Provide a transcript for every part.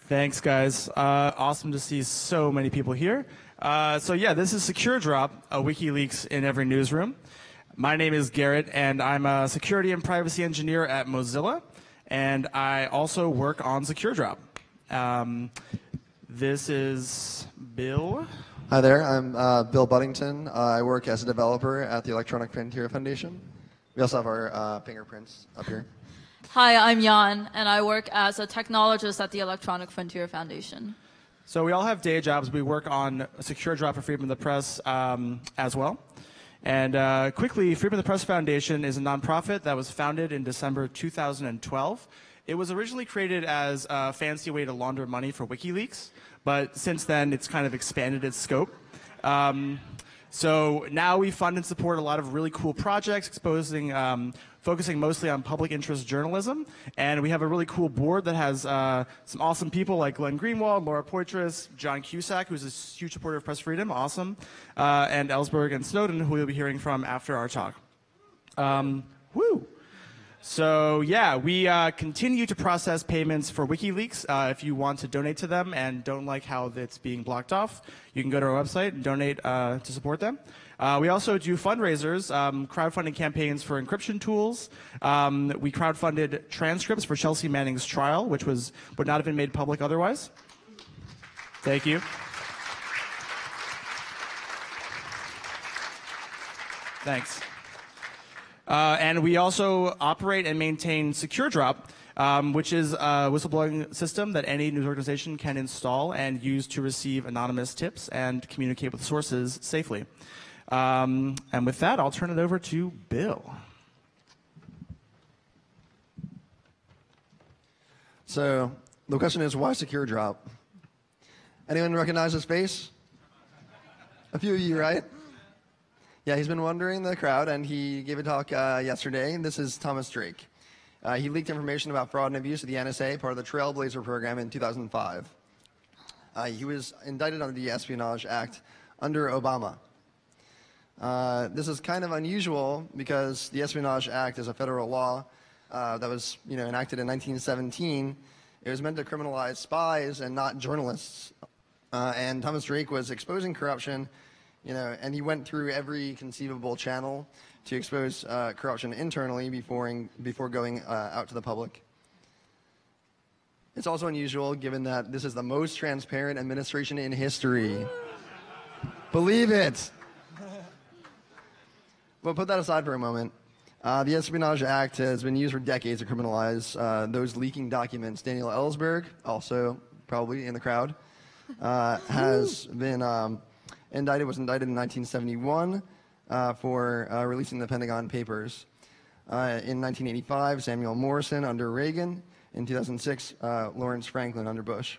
Thanks, guys. Awesome to see so many people here. So yeah, this is SecureDrop, a WikiLeaks in every newsroom. My name is Garrett, and I'm a security and privacy engineer at Mozilla, and I also work on SecureDrop. This is Bill. Hi there, I'm Bill Budington. I work as a developer at the Electronic Frontier Foundation. We also have our fingerprints up here. Hi, I'm Jan, and I work as a technologist at the Electronic Frontier Foundation. So we all have day jobs. We work on SecureDrop for Freedom of the Press as well. And quickly, Freedom of the Press Foundation is a nonprofit that was founded in December 2012. It was originally created as a fancy way to launder money for WikiLeaks, but since then it's kind of expanded its scope. So now we fund and support a lot of really cool projects focusing mostly on public interest journalism. And we have a really cool board that has some awesome people like Glenn Greenwald, Laura Poitras, John Cusack, who's a huge supporter of press freedom, awesome, and Ellsberg and Snowden, who we'll be hearing from after our talk. Woo! So yeah, we continue to process payments for WikiLeaks. If you want to donate to them and don't like how it's being blocked off, you can go to our website and donate to support them. We also do fundraisers, crowdfunding campaigns for encryption tools. We crowdfunded transcripts for Chelsea Manning's trial, which would not have been made public otherwise. Thank you. Thanks. And we also operate and maintain SecureDrop, which is a whistleblowing system that any news organization can install and use to receive anonymous tips and communicate with sources safely. And with that, I'll turn it over to Bill. So the question is, why SecureDrop? Anyone recognize his face? A few of you, right? Yeah, he's been wandering the crowd, and he gave a talk yesterday. This is Thomas Drake. He leaked information about fraud and abuse of the NSA, part of the Trailblazer program in 2005. He was indicted under the Espionage Act under Obama. This is kind of unusual because the Espionage Act is a federal law that was enacted in 1917. It was meant to criminalize spies and not journalists. And Thomas Drake was exposing corruption, and he went through every conceivable channel to expose corruption internally before going out to the public. It's also unusual given that this is the most transparent administration in history. Believe it! But put that aside for a moment. The Espionage Act has been used for decades to criminalize those leaking documents. Daniel Ellsberg, also probably in the crowd, was indicted in 1971 for releasing the Pentagon Papers. In 1985, Samuel Morrison under Reagan. In 2006, Lawrence Franklin under Bush.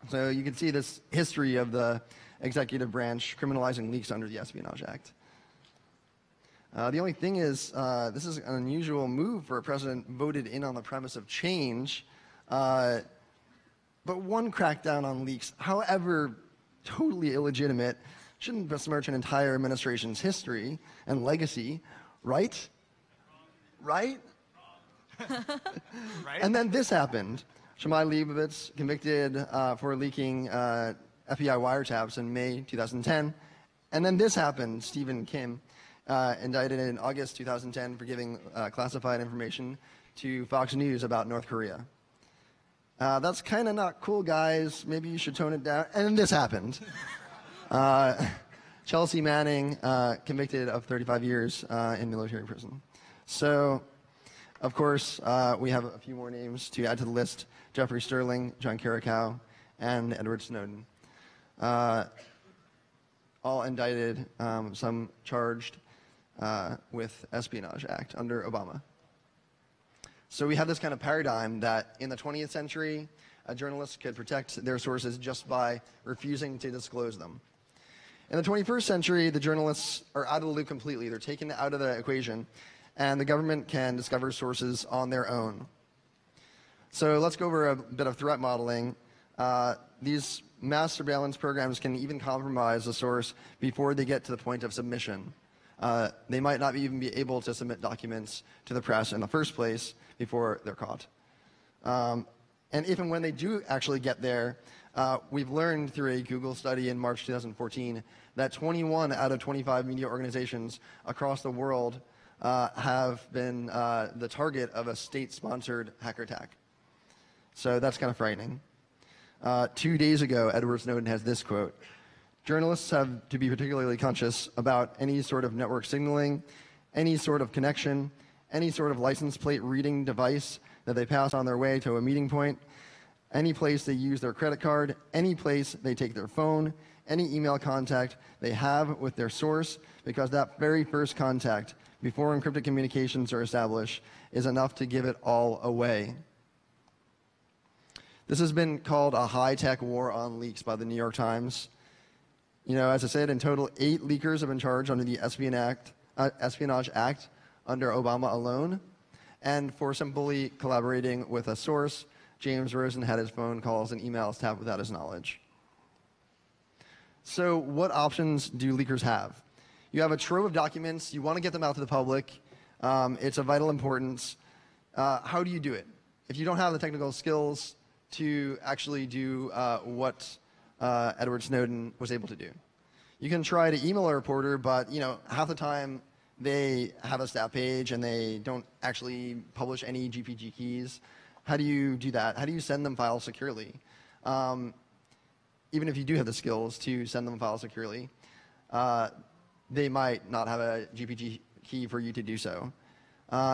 So you can see this history of the executive branch criminalizing leaks under the Espionage Act. The only thing is, this is an unusual move for a president voted in on the premise of change. But one crackdown on leaks, however totally illegitimate, shouldn't besmirch an entire administration's history and legacy, right? Right? Right? And then this happened. Shimei Leibovitz convicted for leaking FBI wiretaps in May 2010. And then this happened. Stephen Kim indicted in August 2010 for giving classified information to Fox News about North Korea. That's kind of not cool, guys. Maybe you should tone it down. And then this happened. Chelsea Manning convicted of 35 years in military prison. So, of course, we have a few more names to add to the list. Jeffrey Sterling, John Carricow, and Edward Snowden. All indicted, some charged with Espionage Act under Obama. So we have this kind of paradigm that in the 20th century, a journalist could protect their sources just by refusing to disclose them. In the 21st century, the journalists are out of the loop completely. They're taken out of the equation, and the government can discover sources on their own. So let's go over a bit of threat modeling. These mass surveillance programs can even compromise the source before they get to the point of submission. They might not even be able to submit documents to the press in the first place before they're caught. And if and when they do actually get there, we've learned through a Google study in March 2014 that 21 out of 25 media organizations across the world have been the target of a state-sponsored hacker attack. So that's kind of frightening. 2 days ago, Edward Snowden has this quote: "Journalists have to be particularly conscious about any sort of network signaling, any sort of connection, any sort of license plate reading device that they pass on their way to a meeting point, any place they use their credit card, any place they take their phone, any email contact they have with their source, because that very first contact, before encrypted communications are established, is enough to give it all away." This has been called a high-tech war on leaks by the New York Times. You know, as I said, in total, 8 leakers have been charged under the Espionage Act under Obama alone. And for simply collaborating with a source, James Rosen had his phone calls and emails tapped without his knowledge. So what options do leakers have? You have a trove of documents. You want to get them out to the public. It's of vital importance. How do you do it? If you don't have the technical skills to actually do what Edward Snowden was able to do, you can try to email a reporter, but half the time they have a stat page and they don't actually publish any GPG keys. How do you do that? How do you send them files securely? Even if you do have the skills to send them files securely, they might not have a GPG key for you to do so.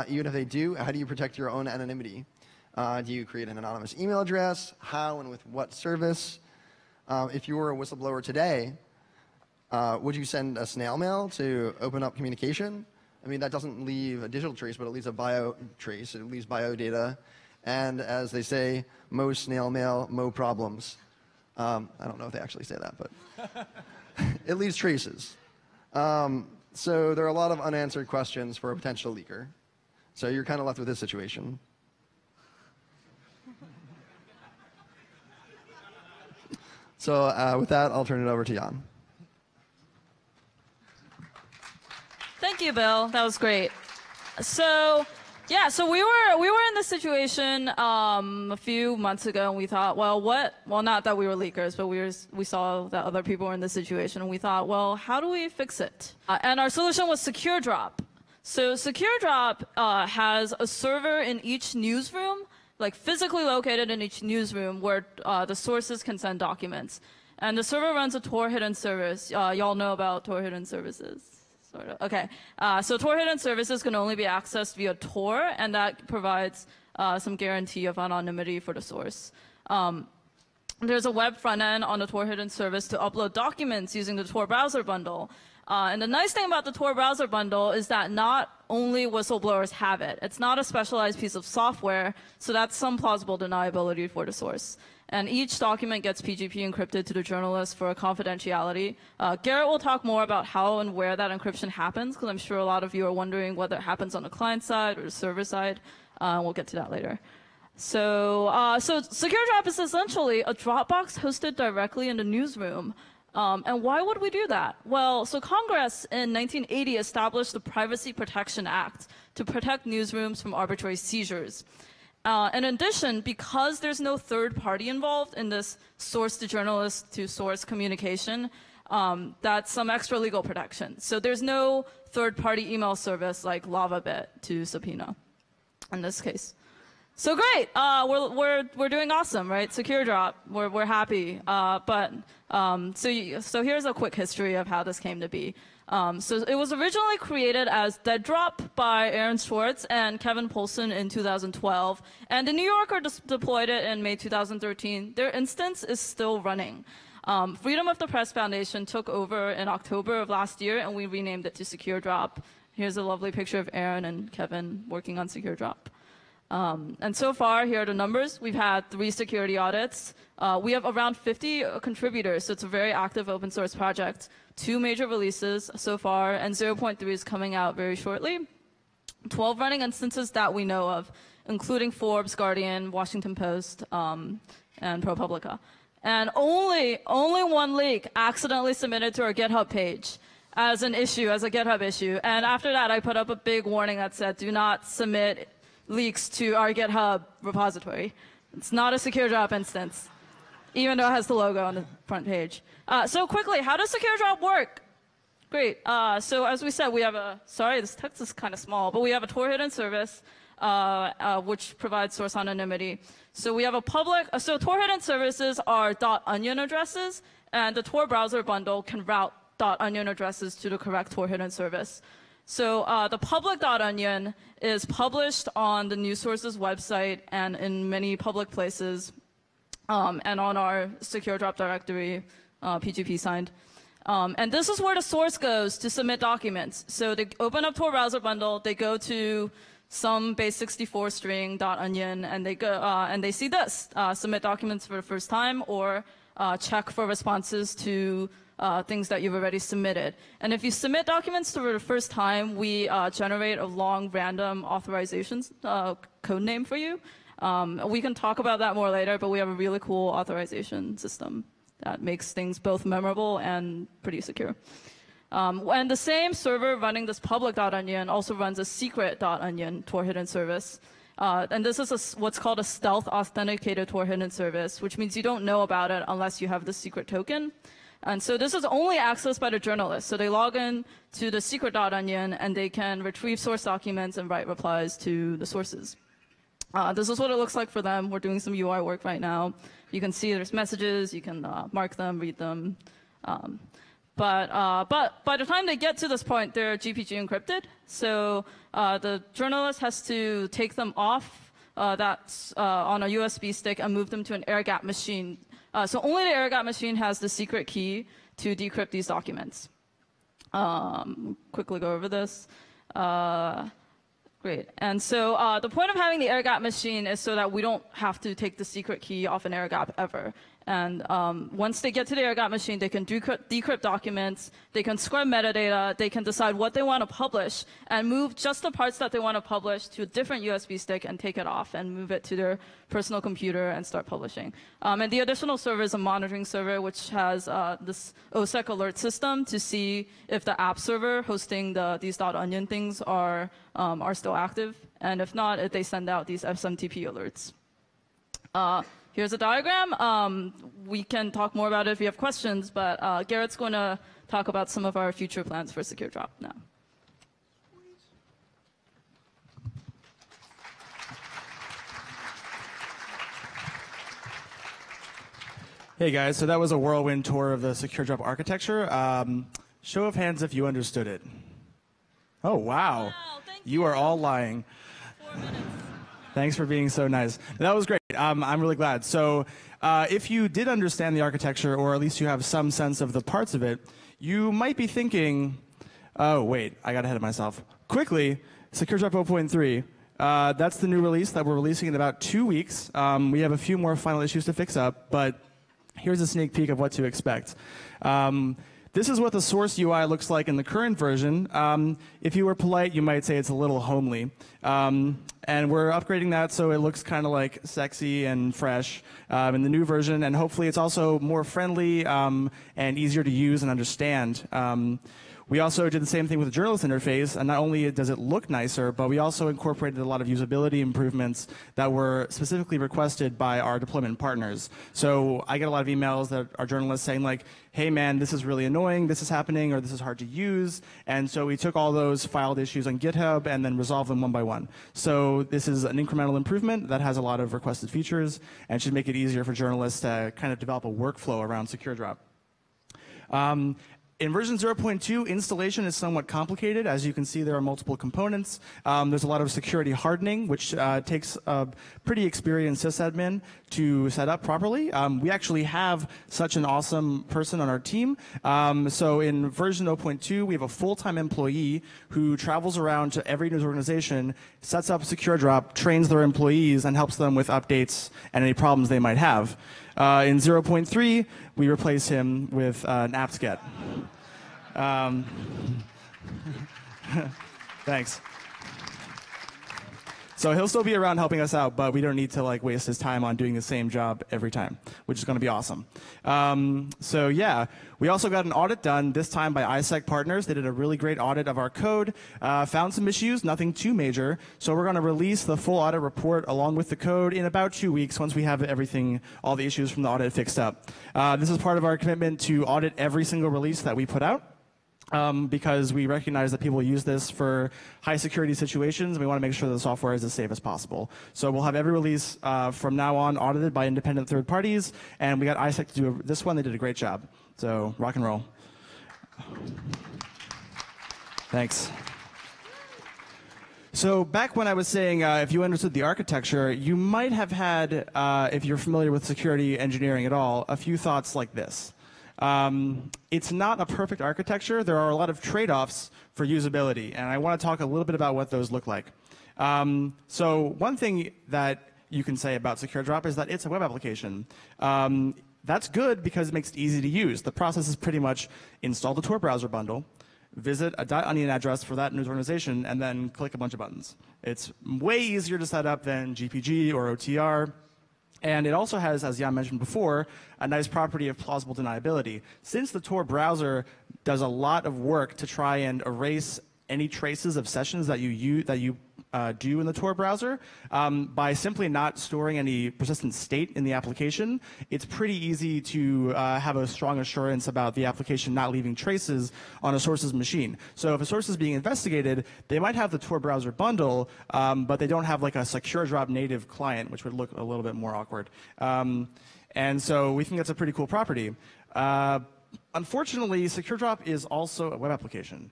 Even if they do, how do you protect your own anonymity? Do you create an anonymous email address? How and with what service? If you were a whistleblower today, would you send a snail mail to open up communication? I mean, that doesn't leave a digital trace, but it leaves a bio trace. It leaves bio data. And as they say, mo snail mail, mo problems. I don't know if they actually say that, but it leaves traces. So there are a lot of unanswered questions for a potential leaker. So you're kind of left with this situation. So with that, I'll turn it over to Jan. Thank you, Bill. That was great. So, yeah, so we were in this situation a few months ago, and we thought, well, not that we were leakers, but we saw that other people were in this situation, and we thought, well, how do we fix it? And our solution was SecureDrop. So SecureDrop has a server in each newsroom, like physically located in each newsroom, where the sources can send documents. And the server runs a Tor hidden service. Y'all know about Tor hidden services? Sort of. Okay. So Tor hidden services can only be accessed via Tor, and that provides some guarantee of anonymity for the source. There's a web front end on the Tor hidden service to upload documents using the Tor browser bundle. And the nice thing about the Tor browser bundle is that not only whistleblowers have it. It's not a specialized piece of software, so that's some plausible deniability for the source. And each document gets PGP encrypted to the journalist for confidentiality. Garrett will talk more about how and where that encryption happens, because I'm sure a lot of you are wondering whether it happens on the client side or the server side. We'll get to that later. So SecureDrop is essentially a Dropbox hosted directly in the newsroom. And why would we do that? Well, so Congress in 1980 established the Privacy Protection Act to protect newsrooms from arbitrary seizures. In addition, because there's no third party involved in this source to journalist to source communication, that's some extra legal protection. So there's no third party email service like LavaBit to subpoena in this case. So great, we're doing awesome, right? SecureDrop, we're happy. So here's a quick history of how this came to be. So it was originally created as DeadDrop by Aaron Swartz and Kevin Poulsen in 2012, and the New Yorker deployed it in May 2013. Their instance is still running. Freedom of the Press Foundation took over in October of last year, and we renamed it to SecureDrop. Here's a lovely picture of Aaron and Kevin working on SecureDrop. And so far, here are the numbers. We've had 3 security audits. We have around 50 contributors, so it's a very active open source project. 2 major releases so far, and 0.3 is coming out very shortly. 12 running instances that we know of, including Forbes, Guardian, Washington Post, and ProPublica. And only 1 leak accidentally submitted to our GitHub page as an issue, as a GitHub issue. And after that, I put up a big warning that said, do not submit leaks to our GitHub repository. It's not a SecureDrop instance, even though it has the logo on the front page. So quickly, how does SecureDrop work? Great. So as we said, we have sorry, this text is kind of small, but we have a Tor hidden service, which provides source anonymity. So we have a public, so Tor hidden services are .onion addresses, and the Tor browser bundle can route .onion addresses to the correct Tor hidden service. So the public .onion is published on the news source's website and in many public places, and on our SecureDrop directory, PGP signed. And this is where the source goes to submit documents. So they open up Tor browser bundle, they go to some base64 string .onion, and they go and they see this: submit documents for the first time, or check for responses to things that you've already submitted. And if you submit documents for the first time, we generate a long random authorizations code name for you. We can talk about that more later, but we have a really cool authorization system that makes things both memorable and pretty secure. And the same server running this public.onion also runs a secret.onion Tor hidden service. And this is what's called a stealth authenticated Tor hidden service, which means you don't know about it unless you have the secret token. And so this is only accessed by the journalists. So they log in to the secret.onion, and they can retrieve source documents and write replies to the sources. This is what it looks like for them. We're doing some UI work right now. You can see there's messages. You can mark them, read them. But by the time they get to this point, they're GPG encrypted. So the journalist has to take them off that's on a USB stick and move them to an air-gapped machine. So only the air-gapped machine has the secret key to decrypt these documents. Quickly go over this. Great. And so the point of having the air-gapped machine is so that we don't have to take the secret key off an air-gap ever. And once they get to the air-gapped machine, they can decrypt documents, they can scrub metadata, they can decide what they want to publish, and move just the parts that they want to publish to a different USB stick and take it off and move it to their personal computer and start publishing. And the additional server is a monitoring server, which has this OSEC alert system to see if the app server hosting these .onion things are still active. And if not, they send out these SMTP alerts. Here's a diagram. We can talk more about it if you have questions, but Garrett's going to talk about some of our future plans for SecureDrop now. Hey guys, so that was a whirlwind tour of the SecureDrop architecture. Show of hands if you understood it. Oh, wow. Wow, thank You are all lying. 4 minutes. Thanks for being so nice. That was great. I'm really glad. So if you did understand the architecture, or at least you have some sense of the parts of it, you might be thinking, oh, wait, I got ahead of myself. Quickly, SecureDrop 0.3. That's the new release that we're releasing in about 2 weeks. We have a few more final issues to fix up, but here's a sneak peek of what to expect. This is what the source UI looks like in the current version. If you were polite, you might say it's a little homely. And we're upgrading that so it looks kind of like sexy and fresh in the new version. And hopefully it's also more friendly and easier to use and understand. We also did the same thing with the journalist interface, and not only does it look nicer, but we also incorporated a lot of usability improvements that were specifically requested by our deployment partners. So I get a lot of emails that are journalists saying like, hey man, this is really annoying, this is happening, or this is hard to use. And so we took all those filed issues on GitHub and then resolved them one by one. So this is an incremental improvement that has a lot of requested features and should make it easier for journalists to kind of develop a workflow around SecureDrop. In version 0.2, installation is somewhat complicated. As you can see, there are multiple components. There's a lot of security hardening, which takes a pretty experienced sysadmin to set up properly. We actually have such an awesome person on our team. So in version 0.2, we have a full-time employee who travels around to every news organization, sets up SecureDrop, trains their employees, and helps them with updates and any problems they might have. In 0.3, we replace him with an apt-get. Thanks. So he'll still be around helping us out, but we don't need to like waste his time on doing the same job every time, which is going to be awesome. So yeah, we also got an audit done, this time by ISEC partners. They did a really great audit of our code, found some issues, nothing too major. So we're going to release the full audit report along with the code in about 2 weeks once we have everything, all the issues from the audit fixed up. This is part of our commitment to audit every single release that we put out. Because we recognize that people use this for high security situations, and we want to make sure the software is as safe as possible. So we'll have every release from now on audited by independent third parties, and we got ISEC to do this one. They did a great job. So rock and roll. Thanks. So back when I was saying if you understood the architecture, you might have had, if you're familiar with security engineering at all, a few thoughts like this. It's not a perfect architecture. There are a lot of trade-offs for usability, and I want to talk a little bit about what those look like. So one thing that you can say about SecureDrop is that it's a web application. That's good because it makes it easy to use. The process is pretty much install the Tor browser bundle, visit a .onion address for that news organization, and then click a bunch of buttons. It's way easier to set up than GPG or OTR. And it also has, as Jan mentioned before, a nice property of plausible deniability. Since the Tor browser does a lot of work to try and erase any traces of sessions that you do in the Tor browser, by simply not storing any persistent state in the application, it's pretty easy to have a strong assurance about the application not leaving traces on a source's machine. So if a source is being investigated, they might have the Tor browser bundle, but they don't have like a SecureDrop native client, which would look a little bit more awkward. And so we think that's a pretty cool property. Unfortunately, SecureDrop is also a web application.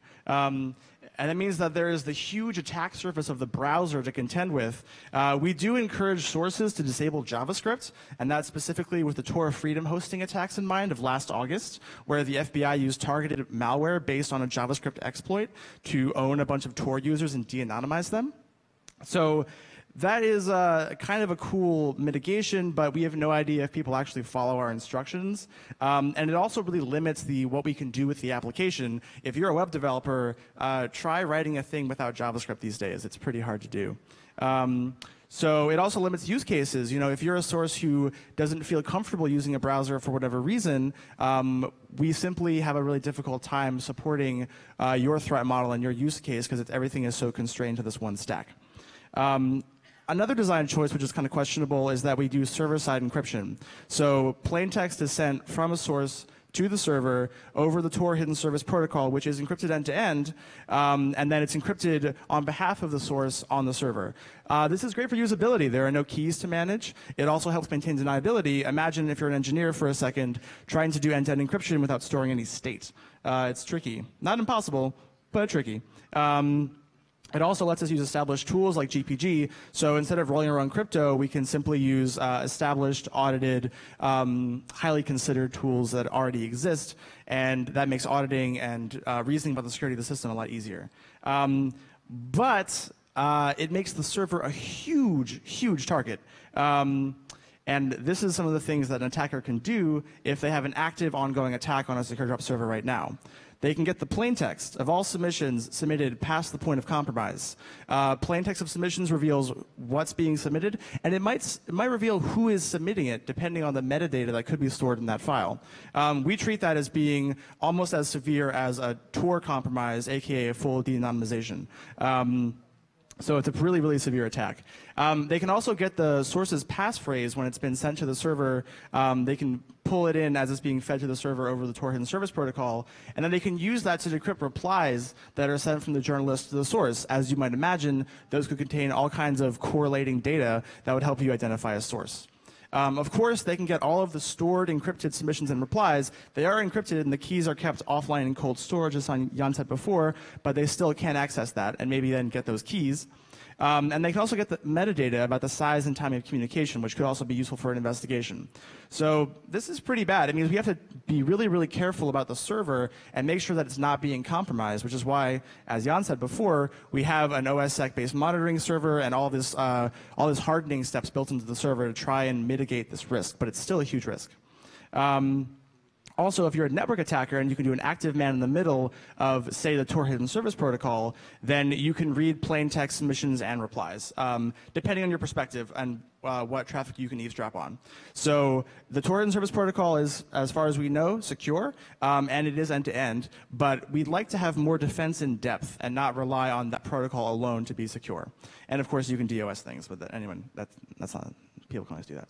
And that means that there is the huge attack surface of the browser to contend with. We do encourage sources to disable JavaScript, and that's specifically with the Tor Freedom hosting attacks in mind of last August, where the FBI used targeted malware based on a JavaScript exploit to own a bunch of Tor users and de-anonymize them. So that is kind of a cool mitigation, but we have no idea if people actually follow our instructions. And it also really limits what we can do with the application. If you're a web developer, try writing a thing without JavaScript these days. It's pretty hard to do. So it also limits use cases. You know, if you're a source who doesn't feel comfortable using a browser for whatever reason, we simply have a really difficult time supporting your threat model and your use case because everything is so constrained to this one stack. Another design choice, which is kind of questionable, is that we do server-side encryption. So plain text is sent from a source to the server over the Tor hidden service protocol, which is encrypted end-to-end, and then it's encrypted on behalf of the source on the server. This is great for usability. There are no keys to manage. It also helps maintain deniability. Imagine if you're an engineer for a second trying to do end-to-end encryption without storing any state. It's tricky. Not impossible, but tricky. It also lets us use established tools like GPG. So instead of rolling our own crypto, we can simply use established, audited, highly considered tools that already exist. And that makes auditing and reasoning about the security of the system a lot easier. But it makes the server a huge, huge target. And this is some of the things that an attacker can do if they have an active, ongoing attack on a SecureDrop server right now. They can get the plaintext of all submissions submitted past the point of compromise. Plaintext of submissions reveals what's being submitted, and it might reveal who is submitting it, depending on the metadata that could be stored in that file. We treat that as being almost as severe as a Tor compromise, aka a full de-anonymization. So it's a really, really severe attack. They can also get the source's passphrase when it's been sent to the server. They can pull it in as it's being fed to the server over the Tor hidden service protocol, and then they can use that to decrypt replies that are sent from the journalist to the source. As you might imagine, those could contain all kinds of correlating data that would help you identify a source. Of course, they can get all of the stored encrypted submissions and replies. They are encrypted, and the keys are kept offline in cold storage, as Jan said before, but they still can access that and maybe then get those keys. And they can also get the metadata about the size and timing of communication, which could also be useful for an investigation. So this is pretty bad. It means we have to be really, really careful about the server and make sure that it's not being compromised, which is why, as Jan said before, we have an OSSec-based monitoring server and all this hardening steps built into the server to try and mitigate this risk, but it's still a huge risk. Also, if you're a network attacker and you can do an active man in the middle of, say, the Tor hidden service protocol, then you can read plain text submissions and replies, depending on your perspective and what traffic you can eavesdrop on. So the Tor hidden service protocol is, as far as we know, secure, and it is end-to-end, but we'd like to have more defense in depth and not rely on that protocol alone to be secure. And of course, you can DOS things, but that's not, people can always do that.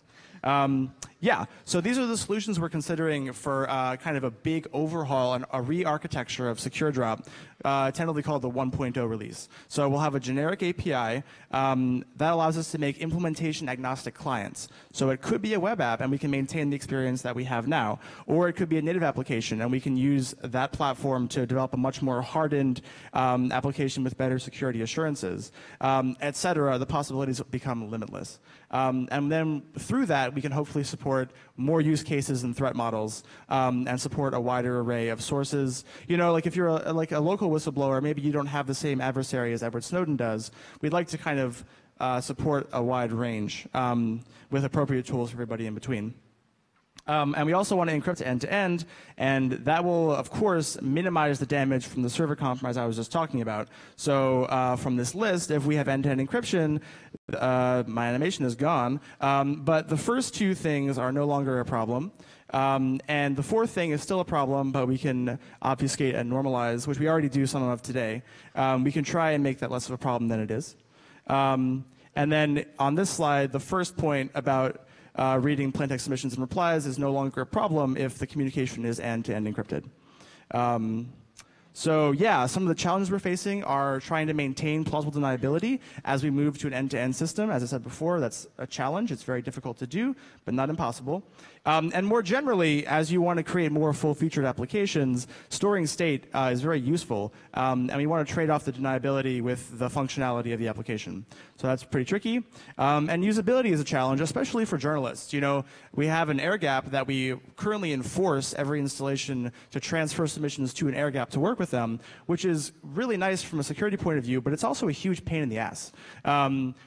Yeah, so these are the solutions we're considering for kind of a big overhaul and a re-architecture of SecureDrop, tentatively called the 1.0 release. So we'll have a generic API that allows us to make implementation agnostic clients. So it could be a web app and we can maintain the experience that we have now, or it could be a native application and we can use that platform to develop a much more hardened application with better security assurances, et cetera. The possibilities become limitless. And then through that, we can hopefully support more use cases and threat models, and support a wider array of sources. You know, like if you're like a local whistleblower, maybe you don't have the same adversary as Edward Snowden does. We'd like to kind of support a wide range with appropriate tools for everybody in between. And we also want to encrypt end-to-end, and that will, of course, minimize the damage from the server compromise I was just talking about. So from this list, if we have end-to-end encryption, my animation is gone, but the first two things are no longer a problem. And the fourth thing is still a problem, but we can obfuscate and normalize, which we already do some of today. We can try and make that less of a problem than it is. And then on this slide, the first point about reading plain text submissions and replies is no longer a problem if the communication is end-to-end encrypted. So yeah, some of the challenges we're facing are trying to maintain plausible deniability as we move to an end-to-end system. As I said before, that's a challenge. It's very difficult to do, but not impossible. And more generally, as you want to create more full-featured applications, storing state is very useful. And we want to trade off the deniability with the functionality of the application. So that's pretty tricky. And usability is a challenge, especially for journalists. You know, we have an air gap that we currently enforce every installation to transfer submissions to an air gap to work with them, which is really nice from a security point of view, but it's also a huge pain in the ass.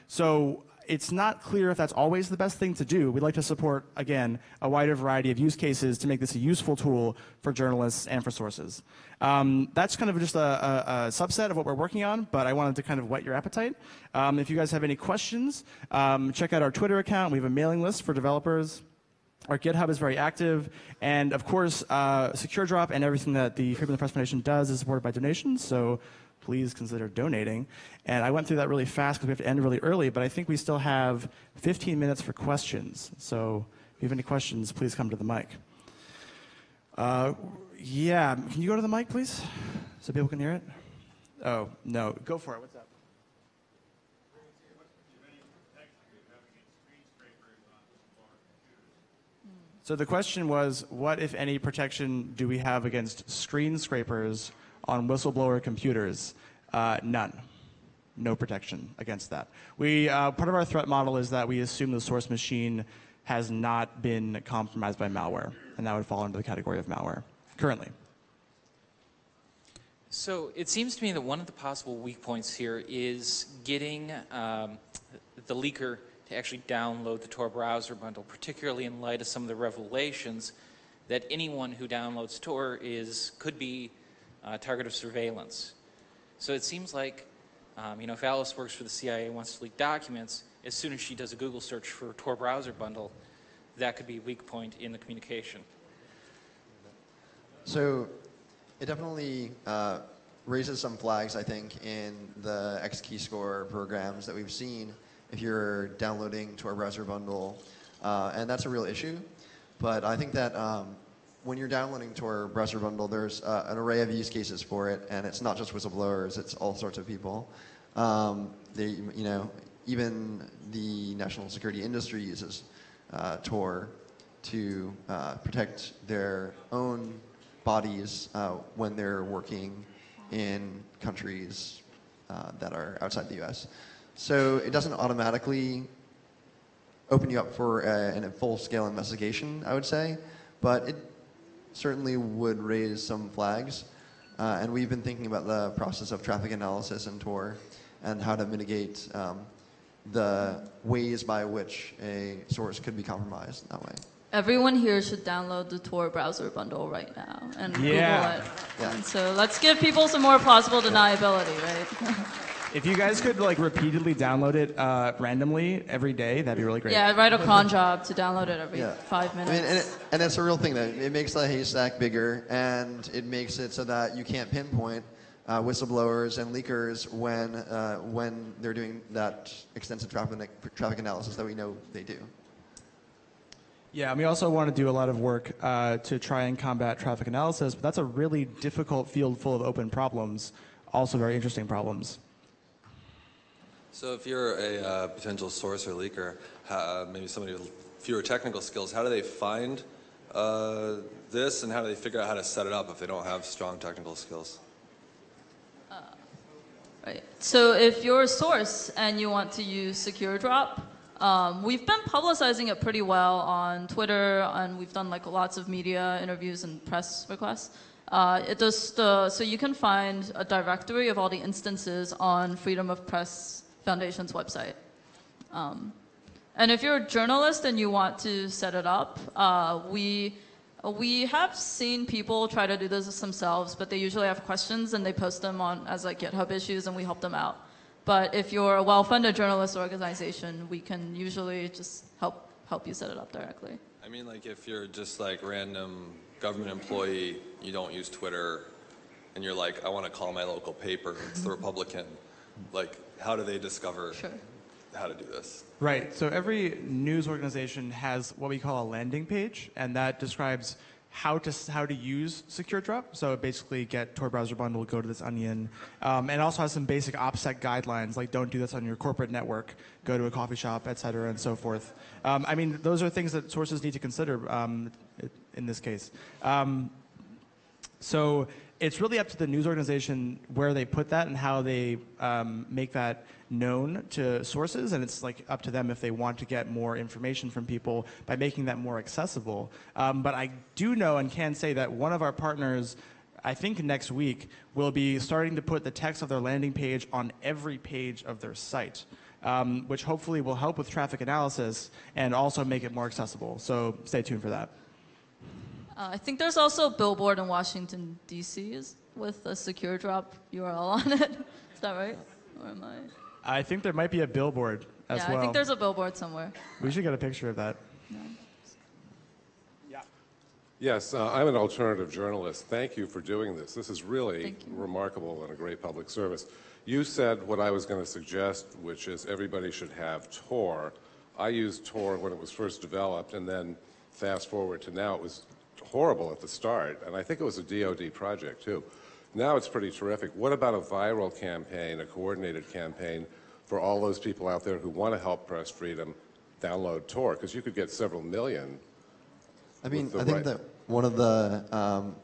So it's not clear if that's always the best thing to do. We'd like to support, again, a wider variety of use cases to make this a useful tool for journalists and for sources. That's kind of just a subset of what we're working on, but I wanted to kind of whet your appetite. If you guys have any questions, check out our Twitter account. We have a mailing list for developers. Our GitHub is very active, and of course, SecureDrop and everything that the Freedom of the Press Foundation does is supported by donations, so please consider donating. And I went through that really fast because we have to end really early, but I think we still have 15 minutes for questions. So if you have any questions, please come to the mic. Yeah, can you go to the mic, please, so people can hear it? Oh, no, go for it. What's up? So the question was, what, if any, protection do we have against screen scrapers on whistleblower computers? None. No protection against that. Part of our threat model is that we assume the source machine has not been compromised by malware, and that would fall into the category of malware currently. So it seems to me that one of the possible weak points here is getting the leaker to actually download the Tor browser bundle, particularly in light of some of the revelations that anyone who downloads Tor could be a target of surveillance. So it seems like, you know, if Alice works for the CIA and wants to leak documents, as soon as she does a Google search for Tor browser bundle, that could be a weak point in the communication. So it definitely raises some flags, I think, in the X-key score programs that we've seen if you're downloading Tor browser bundle, and that's a real issue. But I think that when you're downloading Tor browser bundle, there's an array of use cases for it, and it's not just whistleblowers; it's all sorts of people. You know, even the national security industry uses Tor to protect their own bodies when they're working in countries that are outside the U.S. So it doesn't automatically open you up for a full-scale investigation, I would say, but it certainly would raise some flags. And we've been thinking about the process of traffic analysis in Tor and how to mitigate the ways by which a source could be compromised that way. Everyone here should download the Tor browser bundle right now and Google it. Yeah. And so let's give people some more plausible deniability, right? If you guys could like repeatedly download it randomly every day, that'd be really great. Yeah, write a cron job to download it every 5 minutes. I mean, and it's a real thing, though. It makes the haystack bigger, and it makes it so that you can't pinpoint whistleblowers and leakers when they're doing that extensive traffic analysis that we know they do. Yeah, and we also want to do a lot of work to try and combat traffic analysis, but that's a really difficult field full of open problems, also very interesting problems. So if you're a potential source or leaker, maybe somebody with fewer technical skills, how do they find this, and how do they figure out how to set it up if they don't have strong technical skills? Right. So if you're a source and you want to use SecureDrop, we've been publicizing it pretty well on Twitter, and we've done like lots of media interviews and press requests. So you can find a directory of all the instances on Freedom of Press Foundation's website. And if you're a journalist and you want to set it up, we have seen people try to do this themselves, but they usually have questions and they post them on as like GitHub issues, and we help them out. But if you're a well-funded journalist organization, we can usually just help you set it up directly. I mean, like if you're just like random government employee, you don't use Twitter, and you're like, I want to call my local paper, it's the Republican. Like, how do they discover how to do this? Right. So every news organization has what we call a landing page, and that describes how to use SecureDrop. So basically get Tor browser bundle, go to this onion, and it also has some basic OPSEC guidelines, like don't do this on your corporate network, go to a coffee shop, et cetera, and so forth. I mean, those are things that sources need to consider in this case. So it's really up to the news organization where they put that and how they make that known to sources, and it's like up to them if they want to get more information from people by making that more accessible. But I do know and can say that one of our partners, I think next week, will be starting to put the text of their landing page on every page of their site, which hopefully will help with traffic analysis and also make it more accessible. So stay tuned for that. I think there's also a billboard in Washington, D.C. with a SecureDrop URL on it. Is that right? Or am I? I think there might be a billboard as well. Yeah, I think there's a billboard somewhere. We should get a picture of that. Yeah. Yes, I'm an alternative journalist. Thank you for doing this. This is really remarkable and a great public service. You said what I was going to suggest, which is everybody should have Tor. I used Tor when it was first developed, and then fast forward to now, it was horrible at the start, and I think it was a DoD project too. Now it's pretty terrific. What about a viral campaign, a coordinated campaign for all those people out there who want to help press freedom download Tor? Because you could get several million. I mean, I think that one of the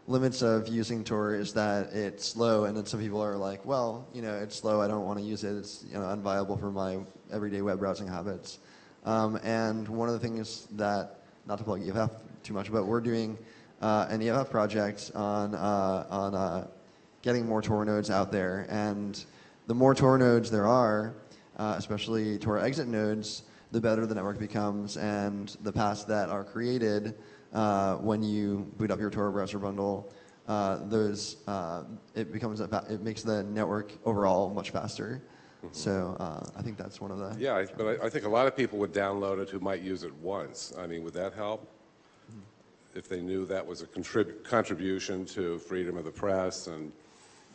limits of using Tor is that it's slow, and then some people are like, well, you know, it's slow, I don't want to use it, it's unviable for my everyday web browsing habits. And one of the things that, not to plug EFF too much, but we're doing an EFF project on getting more Tor nodes out there. And the more Tor nodes there are, especially Tor exit nodes, the better the network becomes, and the paths that are created when you boot up your Tor browser bundle, it makes the network overall much faster. So I think that's one of the... Yeah, but I think a lot of people would download it who might use it once. I mean, would that help? If they knew that was a contribution to freedom of the press and...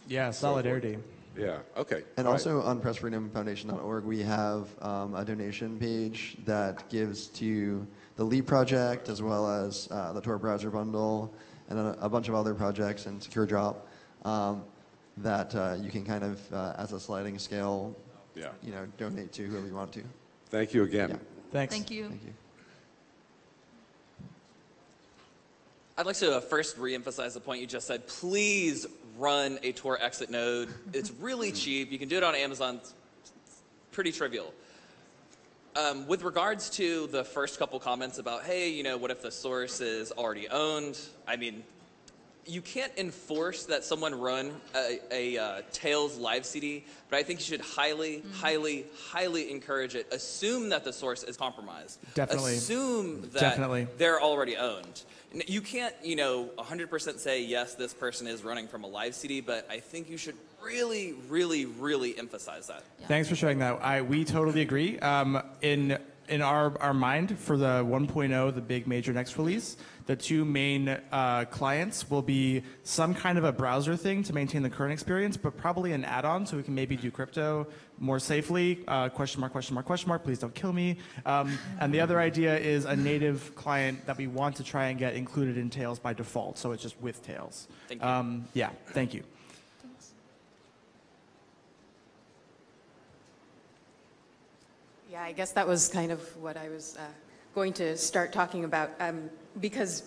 Yeah, solidarity. Yeah, okay. And also on pressfreedomfoundation.org, we have a donation page that gives to the LEAP project, as well as the Tor browser bundle, and a bunch of other projects, and SecureDrop, that you can kind of, as a sliding scale, donate to whoever you want to. Thank you again. Yeah. Thanks. Thank you. Thank you. I'd like to first re-emphasize the point you just said. Please run a Tor exit node. It's really cheap. You can do it on Amazon. It's pretty trivial. With regards to the first couple comments about, hey, what if the source is already owned? I mean, you can't enforce that someone run a Tails live CD, but I think you should highly, highly encourage it. Assume that the source is compromised. Definitely. Assume that Definitely. they're already owned. You can't, 100% say, yes, this person is running from a live CD, but I think you should really, really, really emphasize that. Yeah. Thanks for sharing that. We totally agree. In our mind, for the 1.0, the big major next release, the two main clients will be some kind of a browser thing to maintain the current experience, but probably an add-on so we can maybe do crypto more safely. Question mark, question mark, question mark, please don't kill me. And the other idea is a native client that we want to try and get included in Tails by default, so it's just with Tails. Thank you. Yeah, thank you. Yeah, I guess that was kind of what I was going to start talking about because,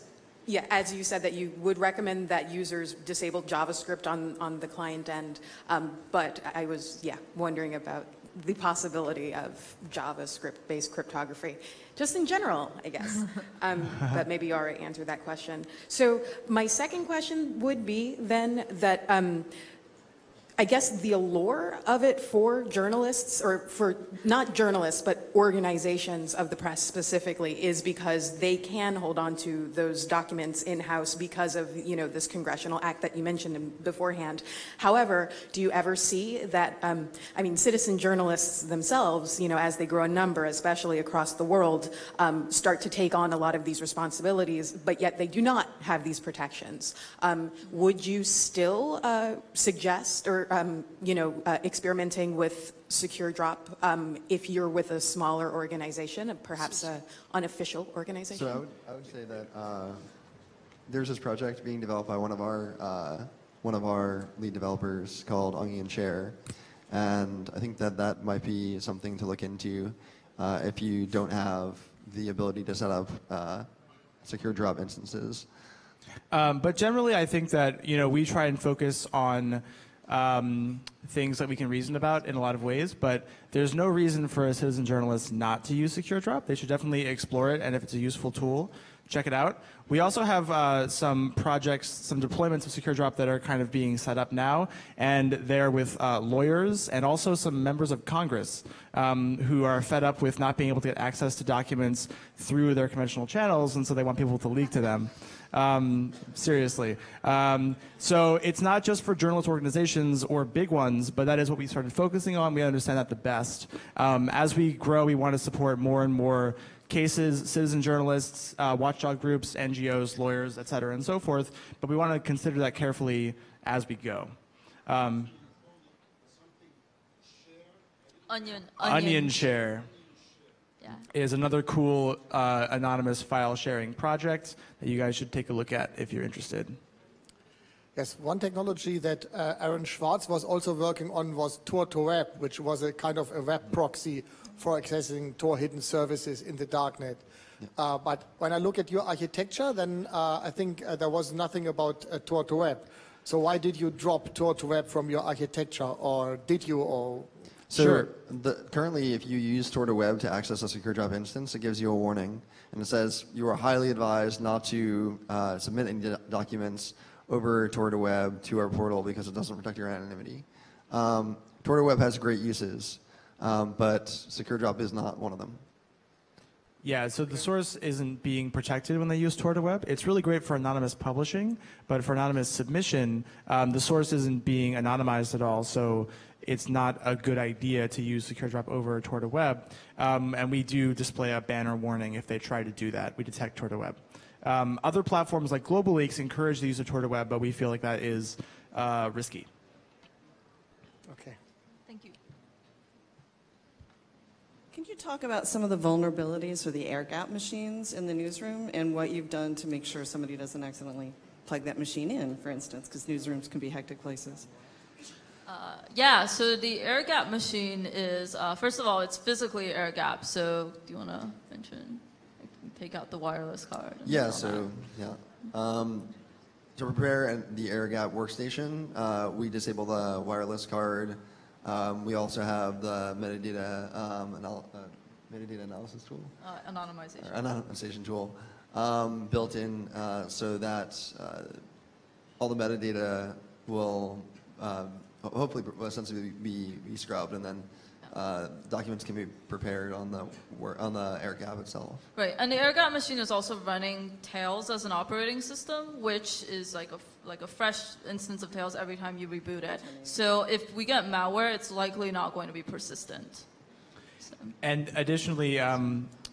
yeah, as you said that you would recommend that users disable JavaScript on the client end, but I was, yeah, wondering about the possibility of JavaScript-based cryptography, just in general, I guess. But maybe you already answered that question. So my second question would be then that I guess the allure of it for journalists, or for not journalists, but organizations of the press specifically, is because they can hold on to those documents in-house because of, this congressional act that you mentioned beforehand. However, do you ever see that, citizen journalists themselves, as they grow in number, especially across the world, start to take on a lot of these responsibilities, but yet they do not have these protections? Would you still suggest or experimenting with SecureDrop if you're with a smaller organization, perhaps an unofficial organization? So I would say that there's this project being developed by one of our lead developers called Onion Share, and I think that might be something to look into if you don't have the ability to set up SecureDrop instances. But generally, I think that we try and focus on things that we can reason about in a lot of ways, but there's no reason for a citizen journalist not to use SecureDrop. They should definitely explore it, and if it's a useful tool, check it out. We also have some projects, some deployments of SecureDrop that are kind of being set up now, and they're with lawyers and also some members of Congress who are fed up with not being able to get access to documents through their conventional channels, and so they want people to leak to them. Seriously. So it's not just for journalist organizations or big ones, but that is what we started focusing on. We understand that the best. As we grow, we want to support more and more cases, citizen journalists, watchdog groups, NGOs, lawyers, et cetera, and so forth, but we want to consider that carefully as we go. Onion Share. Yeah. Is another cool anonymous file sharing project that you guys should take a look at if you're interested. Yes, one technology that Aaron Schwartz was also working on was Tor-to-Web, which was a kind of a web proxy for accessing Tor hidden services in the darknet. Yeah. But when I look at your architecture, then I think there was nothing about Tor-to-Web. So why did you drop Tor-to-Web from your architecture, or did you, or... So sure. Currently, if you use Tor-to-Web to access a SecureDrop instance, it gives you a warning, and it says you are highly advised not to submit any documents over Tor-to-Web to our portal because it doesn't protect your anonymity. Tor-to-Web has great uses, but SecureDrop is not one of them. Yeah, so the source isn't being protected when they use Tor-to-Web. It's really great for anonymous publishing, but for anonymous submission, the source isn't being anonymized at all, so it's not a good idea to use SecureDrop over Tor-to-Web. And we do display a banner warning if they try to do that. We detect Tor-to-Web. Other platforms like WikiLeaks encourage the use of Tor-to-Web, but we feel like that is risky. Okay. Thank you. Can you talk about some of the vulnerabilities for the air-gap machines in the newsroom and what you've done to make sure somebody doesn't accidentally plug that machine in, for instance, because newsrooms can be hectic places? Yeah, so the air gap machine is, first of all, it's physically air gap. So do you want to mention, take out the wireless card? Yeah, so, yeah. To prepare the air gap workstation, we disable the wireless card. We also have the metadata, metadata analysis tool? Anonymization. Anonymization tool built in so that all the metadata will hopefully essentially be scrubbed, and then documents can be prepared on the air gap itself. Right, and the air gap machine is also running Tails as an operating system, which is like a fresh instance of Tails every time you reboot it. So if we get malware, it's likely not going to be persistent. So. And additionally,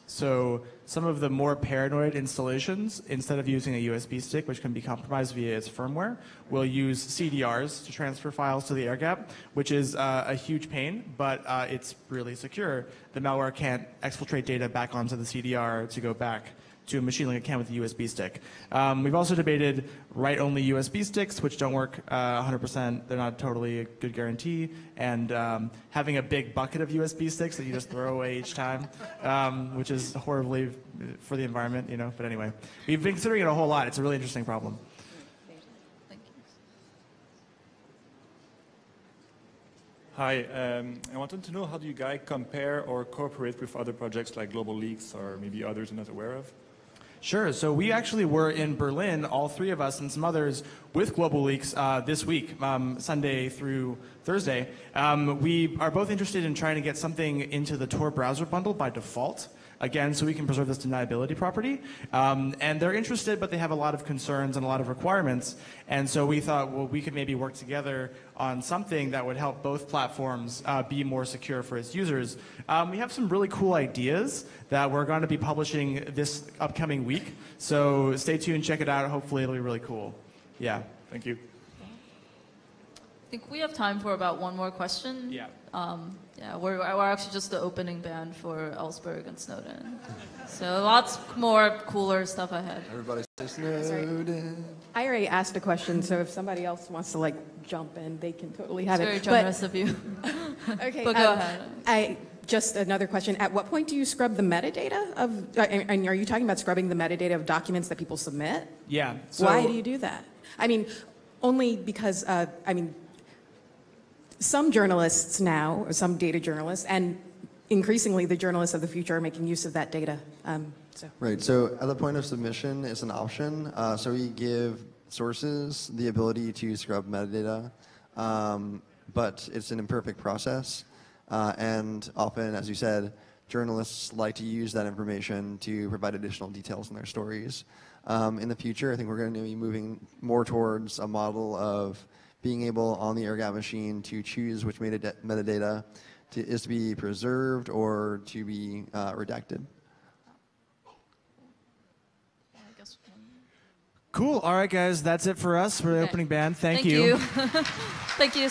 so some of the more paranoid installations, instead of using a USB stick, which can be compromised via its firmware, will use CDRs to transfer files to the air gap, which is a huge pain, but it's really secure. The malware can't exfiltrate data back onto the CDR to go back to a machine like it can with a USB stick. We've also debated write-only USB sticks, which don't work 100%. They're not totally a good guarantee. And having a big bucket of USB sticks that you just throw away each time, which is horribly for the environment, you know. But anyway, we've been considering it a whole lot. It's a really interesting problem. Thank you. Hi, I wanted to know, how do you guys compare or cooperate with other projects like WikiLeaks or maybe others you're not aware of? Sure. So we actually were in Berlin, all three of us and some others, with WikiLeaks this week, Sunday through Thursday. We are both interested in trying to get something into the Tor browser bundle by default, again, so we can preserve this deniability property. And they're interested, but they have a lot of concerns and a lot of requirements. And so we thought, well, we could maybe work together on something that would help both platforms be more secure for its users. We have some really cool ideas that we're going to be publishing this upcoming week. So stay tuned, check it out. Hopefully it'll be really cool. Yeah. Thank you. I think we have time for about one more question. Yeah. Yeah, we're actually just the opening band for Ellsberg and Snowden. So lots more cooler stuff ahead. Everybody say Snowden. I already asked a question, so if somebody else wants to like jump in, they can totally have It's it. very generous of you. Okay, But go ahead. Just another question. At what point do you scrub the metadata of, and are you talking about scrubbing the metadata of documents that people submit? Yeah. So, Why do you do that? I mean, only because, some journalists now, or some data journalists, and increasingly the journalists of the future are making use of that data. Right, so at the point of submission, it's an option. So we give sources the ability to scrub metadata, but it's an imperfect process. And often, as you said, journalists like to use that information to provide additional details in their stories. In the future, I think we're going to be moving more towards a model of being able on the air-gap machine to choose which metadata is to be preserved or to be redacted. Cool. All right, guys, that's it for us for the opening band. Thank you. Thank you.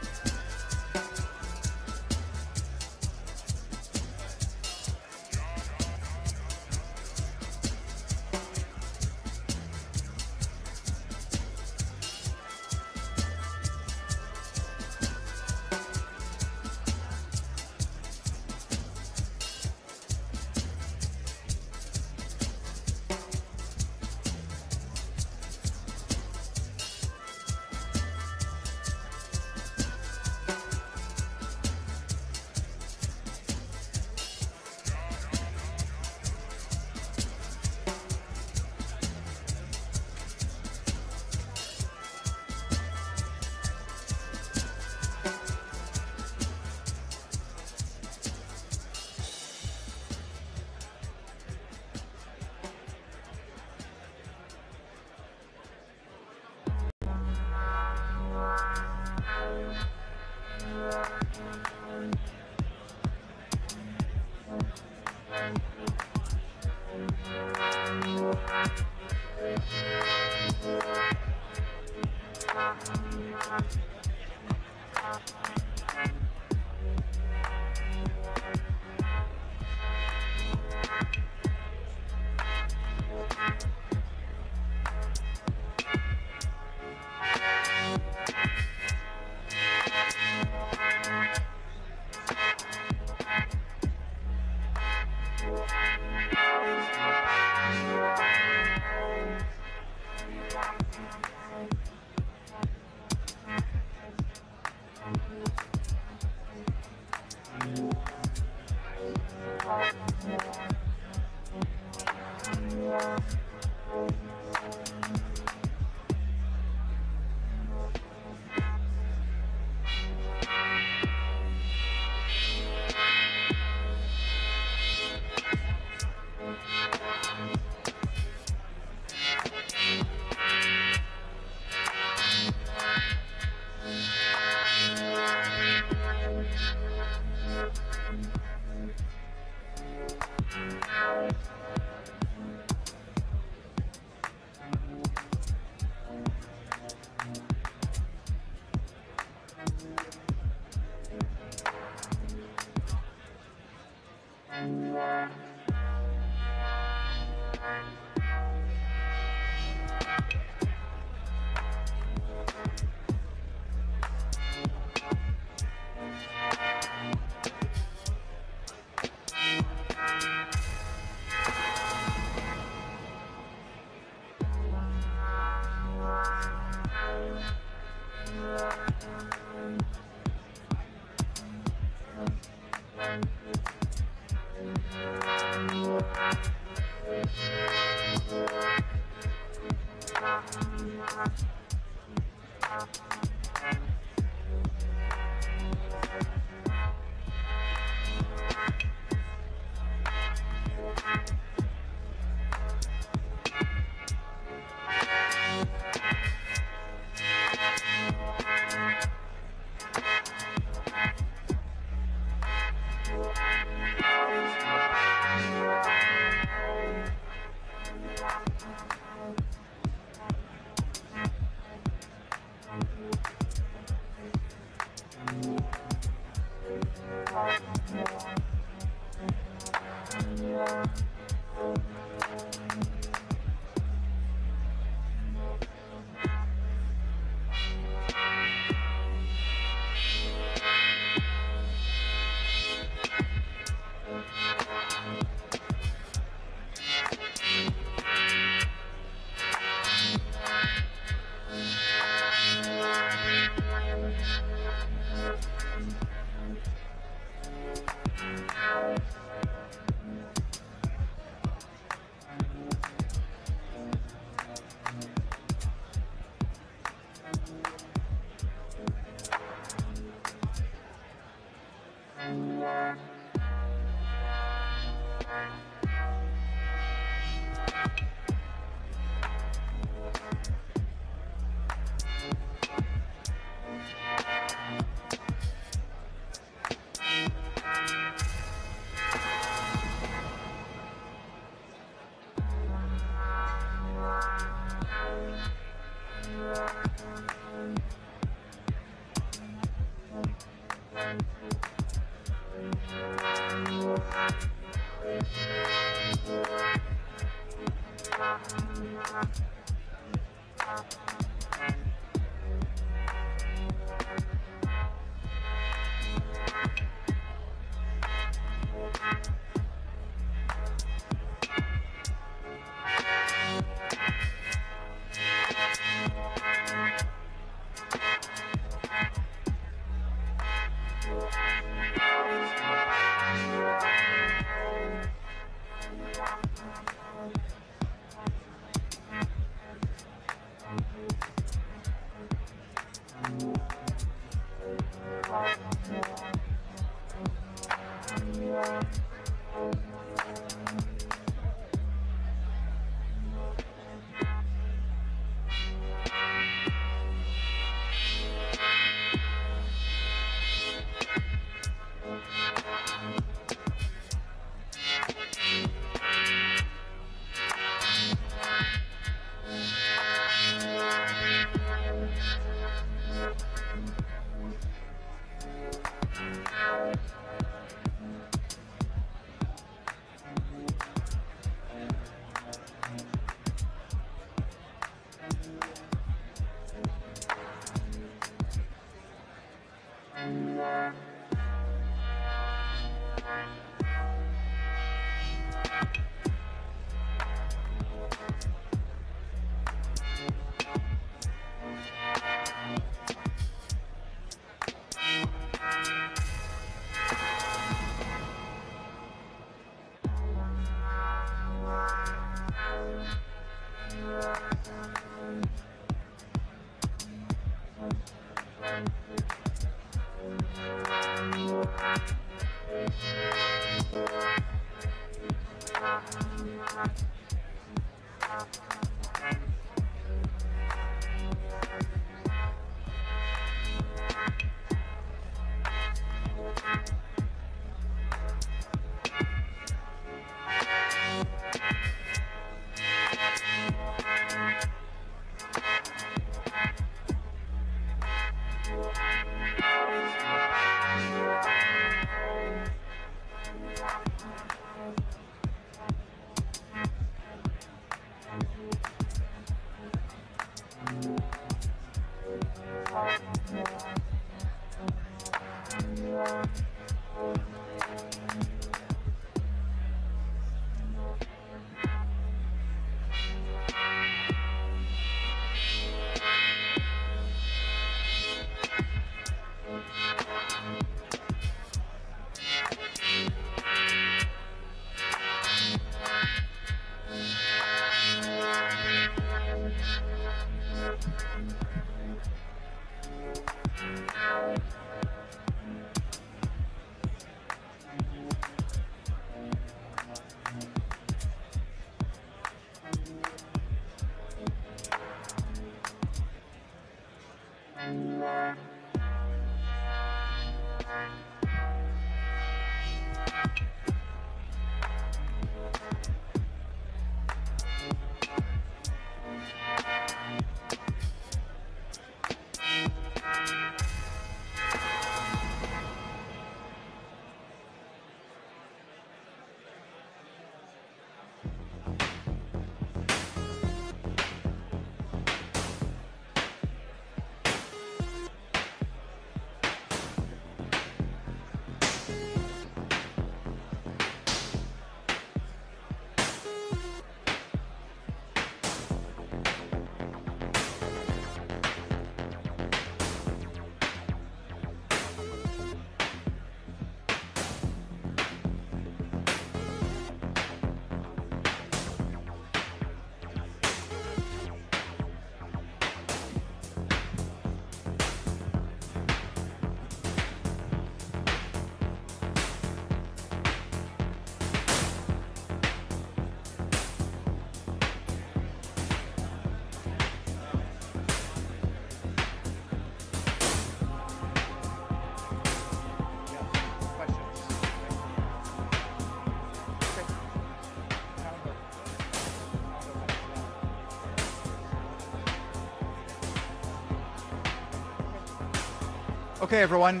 Okay, everyone.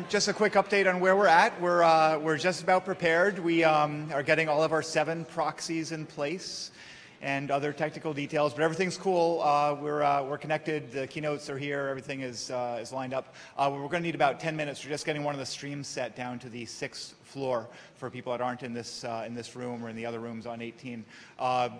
Just a quick update on where we're at. We're just about prepared. We are getting all of our 7 proxies in place and other technical details, but everything's cool. We're connected. The keynotes are here. Everything is lined up. We're going to need about 10 minutes. We're just getting one of the streams set down to the 6th floor for people that aren't in this room or in the other rooms on 18.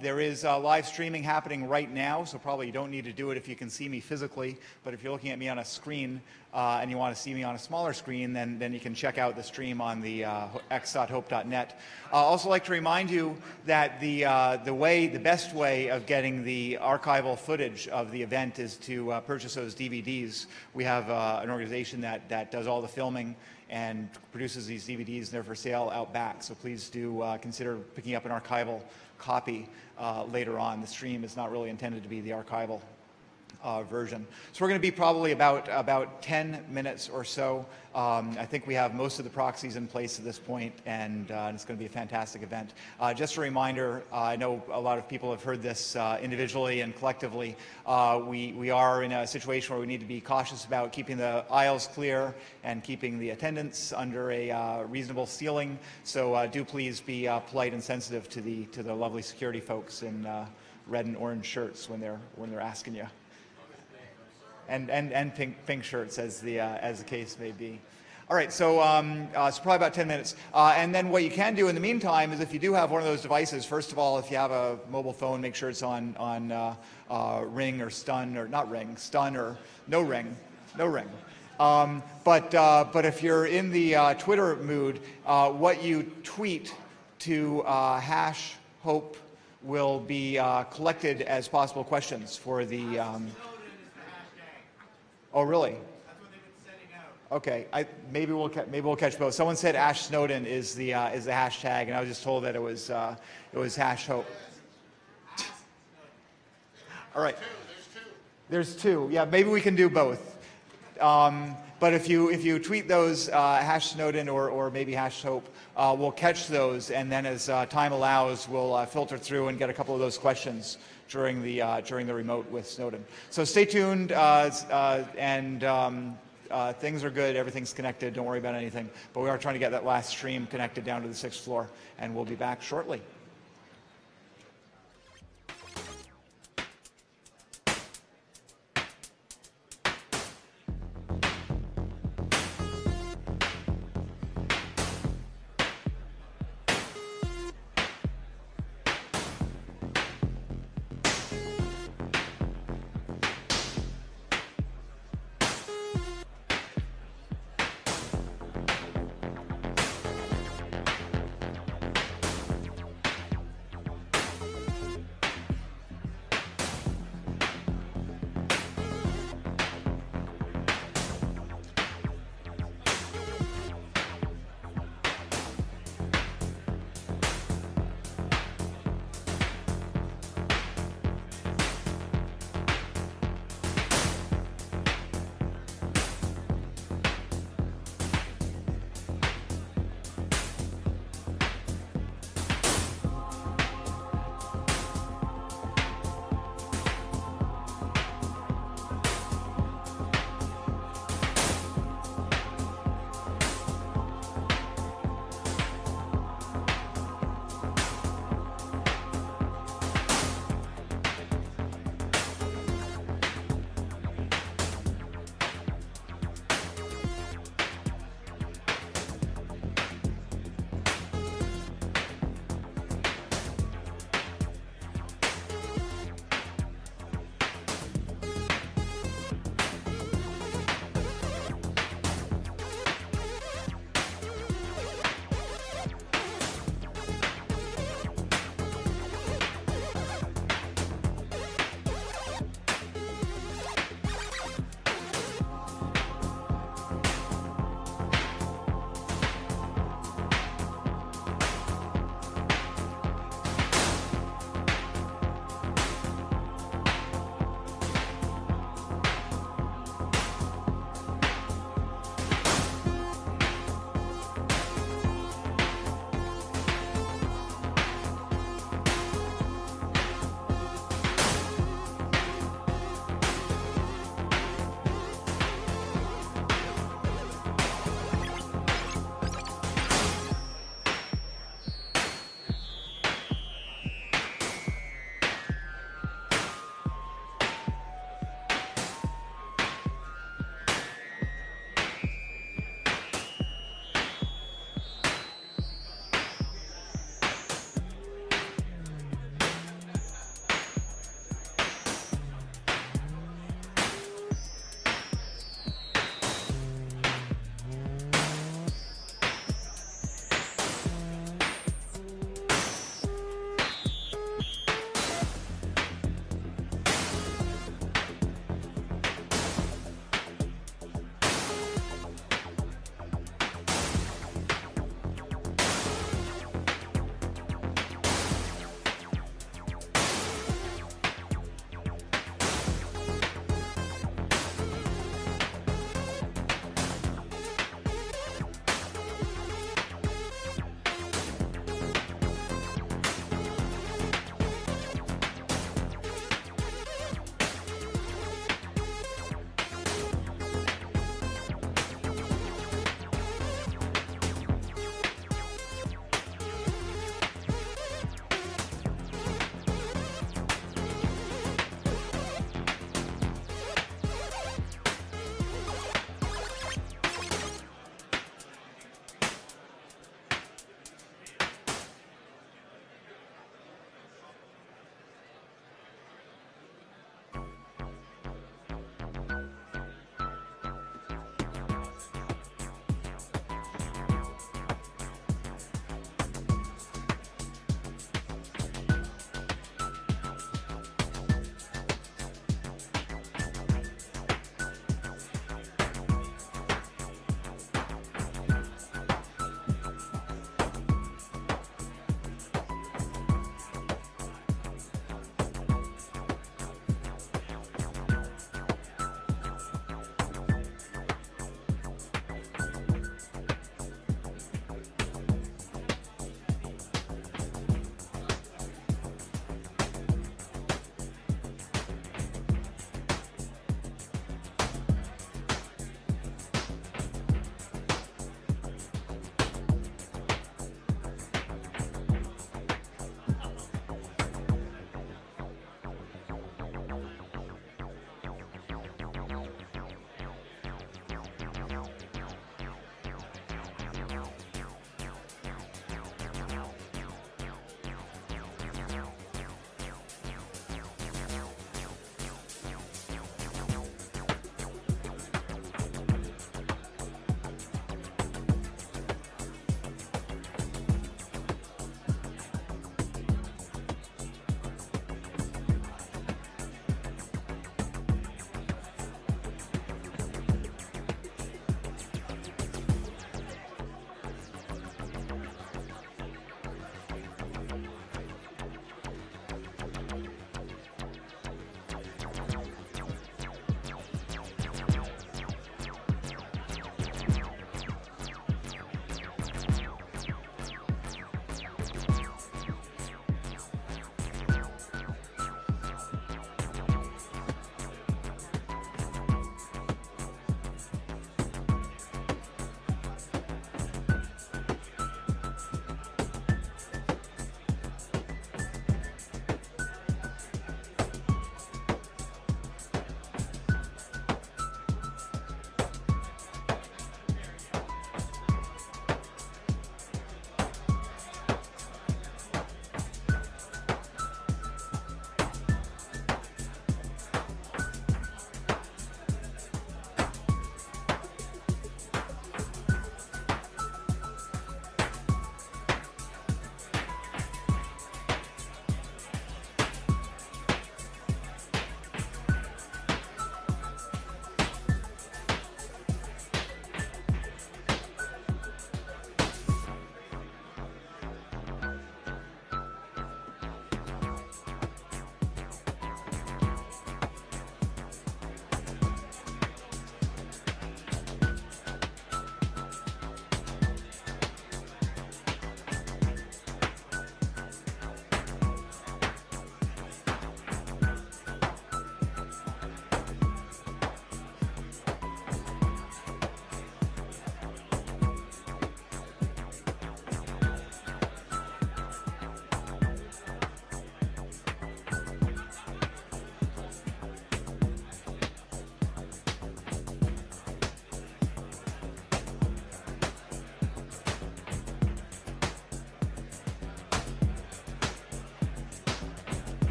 There is live streaming happening right now, so probably you don't need to do it if you can see me physically. But if you're looking at me on a screen and you want to see me on a smaller screen, then you can check out the stream on the x.hope.net. Also like to remind you that the best way of getting the archival footage of the event is to purchase those DVDs. We have an organization that does all the filming and produces these DVDs, and they're for sale out back. So please do consider picking up an archival copy later on. The stream is not really intended to be the archival version. So we're going to be probably about 10 minutes or so. I think we have most of the proxies in place at this point, and it's going to be a fantastic event. Just a reminder, I know a lot of people have heard this individually and collectively. We are in a situation where we need to be cautious about keeping the aisles clear and keeping the attendance under a reasonable ceiling. So do please be polite and sensitive to the lovely security folks in red and orange shirts when they're asking you. And pink shirts, as the case may be. All right, so probably about 10 minutes. And then what you can do in the meantime is, if you do have one of those devices, first of all, if you have a mobile phone, make sure it's on ring or stun, or not ring, stun or no ring. But if you're in the Twitter mood, what you tweet to #Hope will be collected as possible questions for the. Oh, really? That's what they've been setting out. Okay, maybe we'll catch both. Someone said Ash Snowden is the hashtag, and I was just told that it was hash hope. All right. There's two. Yeah, maybe we can do both. But if you tweet those hash Snowden or maybe hash hope, we'll catch those, and then as time allows, we'll filter through and get a couple of those questions during the remote with Snowden. So stay tuned, and things are good. Everything's connected. Don't worry about anything. But we are trying to get that last stream connected down to the 6th floor, and we'll be back shortly.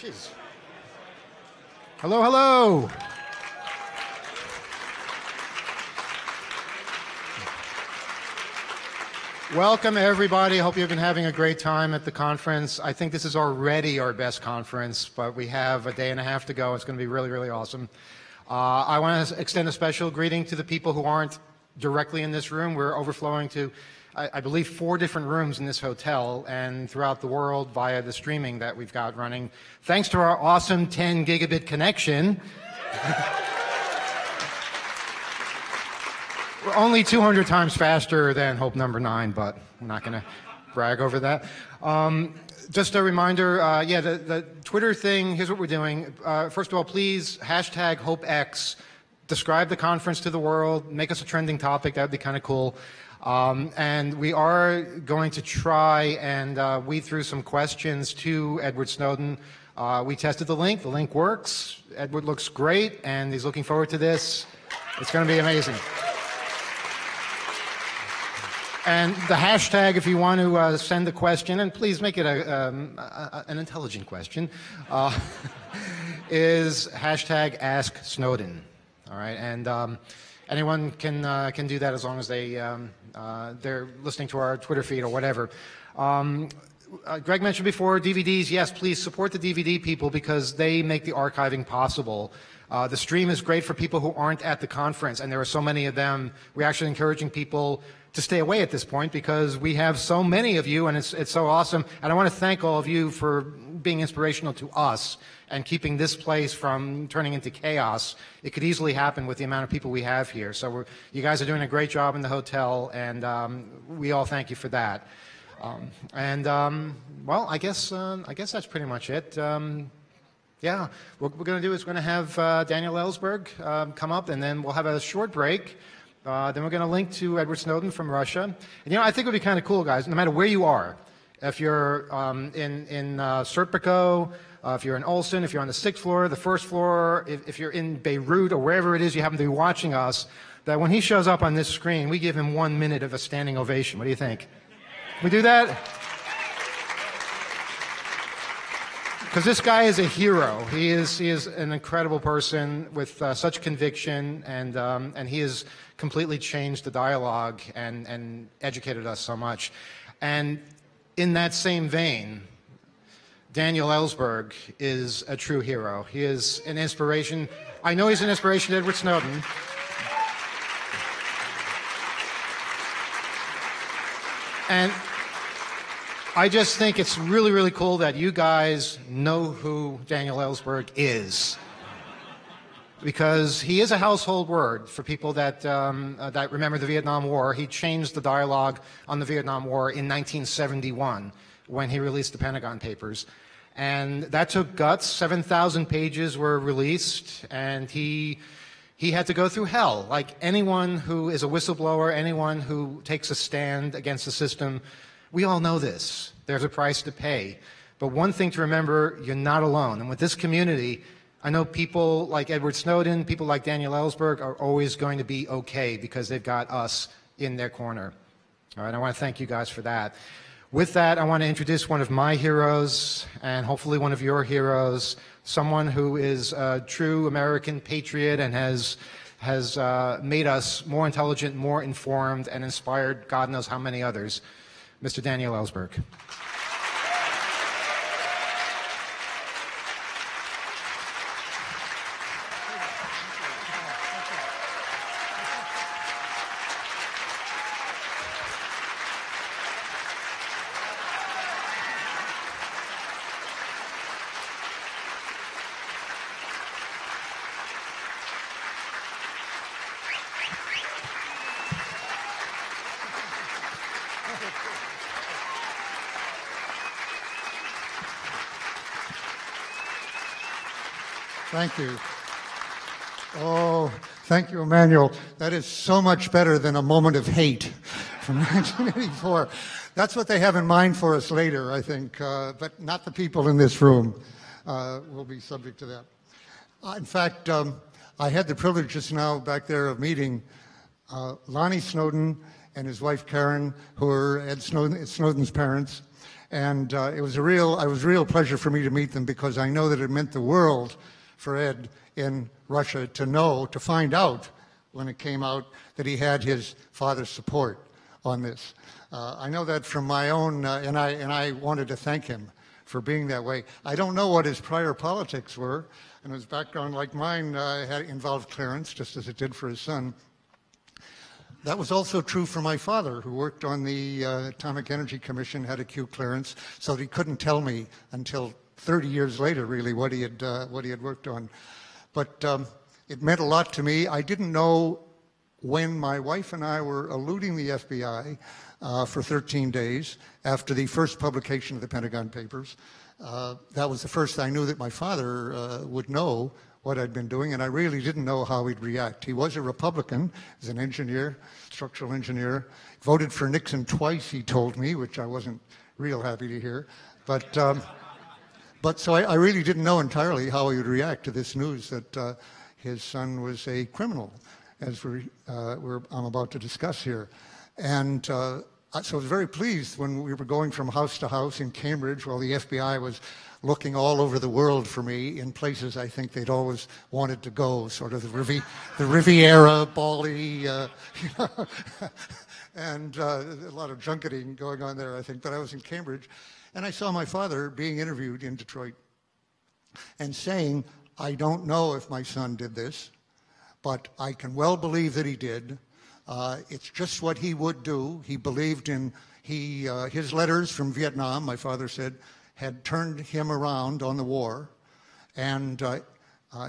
Jeez. Hello, hello. Welcome, everybody. Hope you've been having a great time at the conference. I think this is already our best conference, but we have a day and a half to go. It's going to be really, really awesome. I want to extend a special greeting to the people who aren't directly in this room. We're overflowing to, I believe, 4 different rooms in this hotel and throughout the world via the streaming that we've got running. Thanks to our awesome 10 gigabit connection. We're only 200 times faster than Hope number 9, but I'm not going to brag over that. Just a reminder, the Twitter thing, here's what we're doing. First of all, please, hashtag HopeX. Describe the conference to the world. Make us a trending topic. That would be kind of cool. And we are going to try and weed through some questions to Edward Snowden. We tested the link. The link works. Edward looks great, and he's looking forward to this. It's going to be amazing. And the hashtag, if you want to send a question, and please make it an intelligent question, is hashtag Ask Snowden. All right, and anyone can do that as long as they're listening to our Twitter feed or whatever. Greg mentioned before DVDs. Yes, please support the DVD people because they make the archiving possible. The stream is great for people who aren't at the conference, and there are so many of them. We're actually encouraging people to stay away at this point because we have so many of you, and it's so awesome. And I want to thank all of you for being inspirational to us and keeping this place from turning into chaos. It could easily happen with the amount of people we have here. So you guys are doing a great job in the hotel, and we all thank you for that. Well, I guess that's pretty much it. Yeah, what we're going to do is we're going to have Daniel Ellsberg come up, and then we'll have a short break. Then we're going to link to Edward Snowden from Russia. And, you know, I think it would be kind of cool, guys, no matter where you are. If you're in Serpico, if you're in Olson, if you're on the 6th floor, the 1st floor, if you're in Beirut or wherever it is you happen to be watching us, that when he shows up on this screen, we give him 1 minute of a standing ovation. What do you think? We do that? Because this guy is a hero. He is an incredible person with such conviction, and he has completely changed the dialogue and educated us so much. And in that same vein, Daniel Ellsberg is a true hero. He is an inspiration. I know he's an inspiration to Edward Snowden. And I just think it's really, really cool that you guys know who Daniel Ellsberg is. Because he is a household word for people that remember the Vietnam War. He changed the dialogue on the Vietnam War in 1971 when he released the Pentagon Papers. And that took guts. 7,000 pages were released, and he had to go through hell. Like anyone who is a whistleblower, anyone who takes a stand against the system, we all know this. There's a price to pay. But one thing to remember, you're not alone. And with this community, I know people like Edward Snowden, people like Daniel Ellsberg are always going to be okay because they've got us in their corner. All right, I want to thank you guys for that. With that, I want to introduce one of my heroes and hopefully one of your heroes, someone who is a true American patriot and has made us more intelligent, more informed, and inspired God knows how many others. Mr. Daniel Ellsberg. Thank you. Oh, thank you, Emmanuel. That is so much better than a moment of hate from 1984. That's what they have in mind for us later, I think, but not the people in this room will be subject to that. In fact, I had the privilege just now back there of meeting Lonnie Snowden and his wife Karen, who are Ed Snowden's parents. And it was a real pleasure for me to meet them, because I know that it meant the world for Ed in Russia to find out when it came out that he had his father's support on this. I know that from my own, and I wanted to thank him for being that way. I don't know what his prior politics were, and his background, like mine, had involved clearance, just as it did for his son. That was also true for my father, who worked on the Atomic Energy Commission, had a Q clearance, so he couldn't tell me until 30 years later, really, what he had worked on. But it meant a lot to me. I didn't know when my wife and I were eluding the FBI for 13 days after the first publication of the Pentagon Papers. That was the first I knew that my father would know what I'd been doing, and I really didn't know how he'd react. He was a Republican, he's an engineer, structural engineer, voted for Nixon twice, he told me, which I wasn't real happy to hear. But so I really didn't know entirely how he would react to this news that his son was a criminal, as I'm about to discuss here. And so I was very pleased when we were going from house to house in Cambridge while the FBI was looking all over the world for me in places I think they'd always wanted to go, sort of the Riviera, Bali, and a lot of junketing going on there, I think. But I was in Cambridge, and I saw my father being interviewed in Detroit and saying, I don't know if my son did this, but I can well believe that he did. It's just what he would do. He believed in, his letters from Vietnam, my father said, had turned him around on the war. And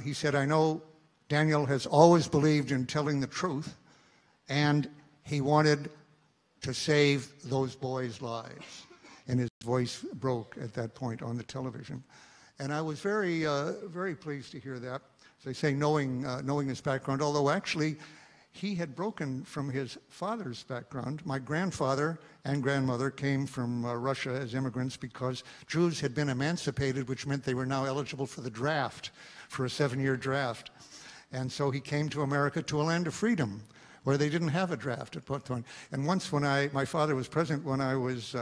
he said, I know Daniel has always believed in telling the truth, and he wanted to save those boys' lives. And his voice broke at that point on the television. And I was very, very pleased to hear that, as I say, knowing his background, although actually he had broken from his father's background. My grandfather and grandmother came from Russia as immigrants because Jews had been emancipated, which meant they were now eligible for the draft, for a 7-year draft. And so he came to America, to a land of freedom, where they didn't have a draft at that point. And once when my father was present when I was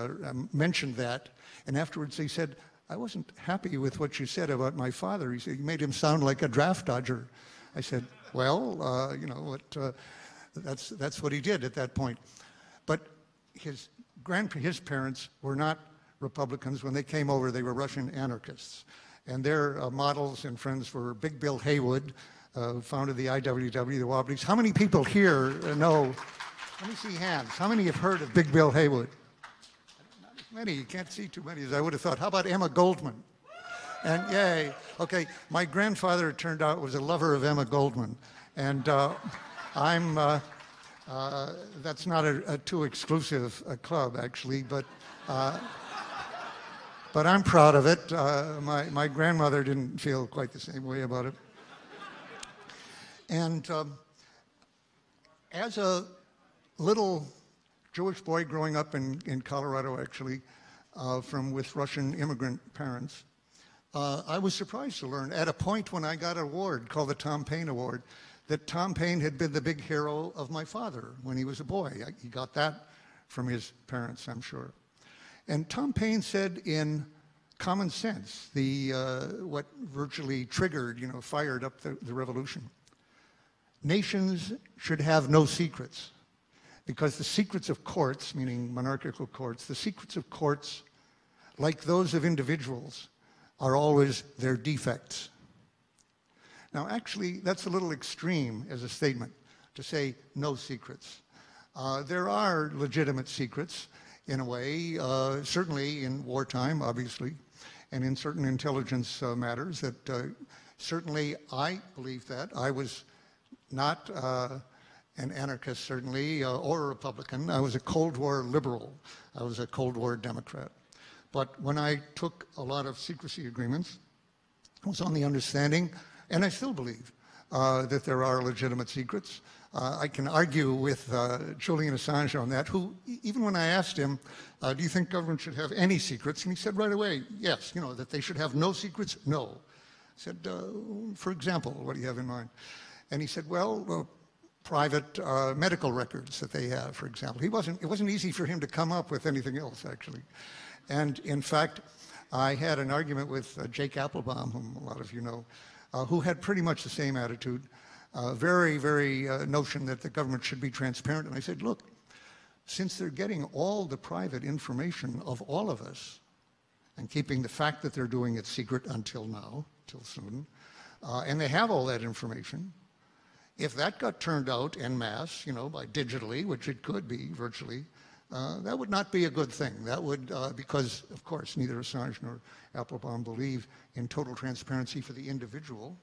mentioned that, and afterwards he said, I wasn't happy with what you said about my father. He said, you made him sound like a draft dodger. I said, well, you know, that's what he did at that point. But his parents were not Republicans. When they came over, they were Russian anarchists. And their models and friends were Big Bill Haywood, who founded the IWW, the Wobblies. How many people here know? Let me see hands. How many have heard of Big Bill Haywood? Not as many. You can't see too many as I would have thought. How about Emma Goldman? And yay. Okay, my grandfather, it turned out, was a lover of Emma Goldman. And that's not a too exclusive club, actually, but I'm proud of it. My grandmother didn't feel quite the same way about it. And as a little Jewish boy growing up in Colorado, actually, with Russian immigrant parents, I was surprised to learn at a point when I got an award called the Tom Paine Award that Tom Paine had been the big hero of my father when he was a boy. He got that from his parents, I'm sure. And Tom Paine said in Common Sense, what virtually triggered, fired up the revolution, nations should have no secrets, because the secrets of courts, meaning monarchical courts, the secrets of courts, like those of individuals, are always their defects. Now, actually, that's a little extreme as a statement, to say no secrets. There are legitimate secrets, in a way, certainly in wartime, obviously, and in certain intelligence matters that certainly I believe that. I was not an anarchist, certainly, or a Republican. I was a Cold War liberal. I was a Cold War Democrat. But when I took a lot of secrecy agreements, I was on the understanding, and I still believe, that there are legitimate secrets. I can argue with Julian Assange on that, who, even when I asked him, do you think government should have any secrets? And he said right away, yes, that they should have no secrets, no. I said, for example, what do you have in mind? And he said, well, private medical records that they have, for example. It wasn't easy for him to come up with anything else, actually. And in fact, I had an argument with Jake Applebaum, whom a lot of you know, who had pretty much the same attitude, very notion that the government should be transparent. And I said, look, since they're getting all the private information of all of us and keeping the fact that they're doing it secret until now, till Snowden, and they have all that information, if that got turned out en masse, by digitally, which it could be virtually, that would not be a good thing. That would, because of course neither Assange nor Applebaum believe in total transparency for the individual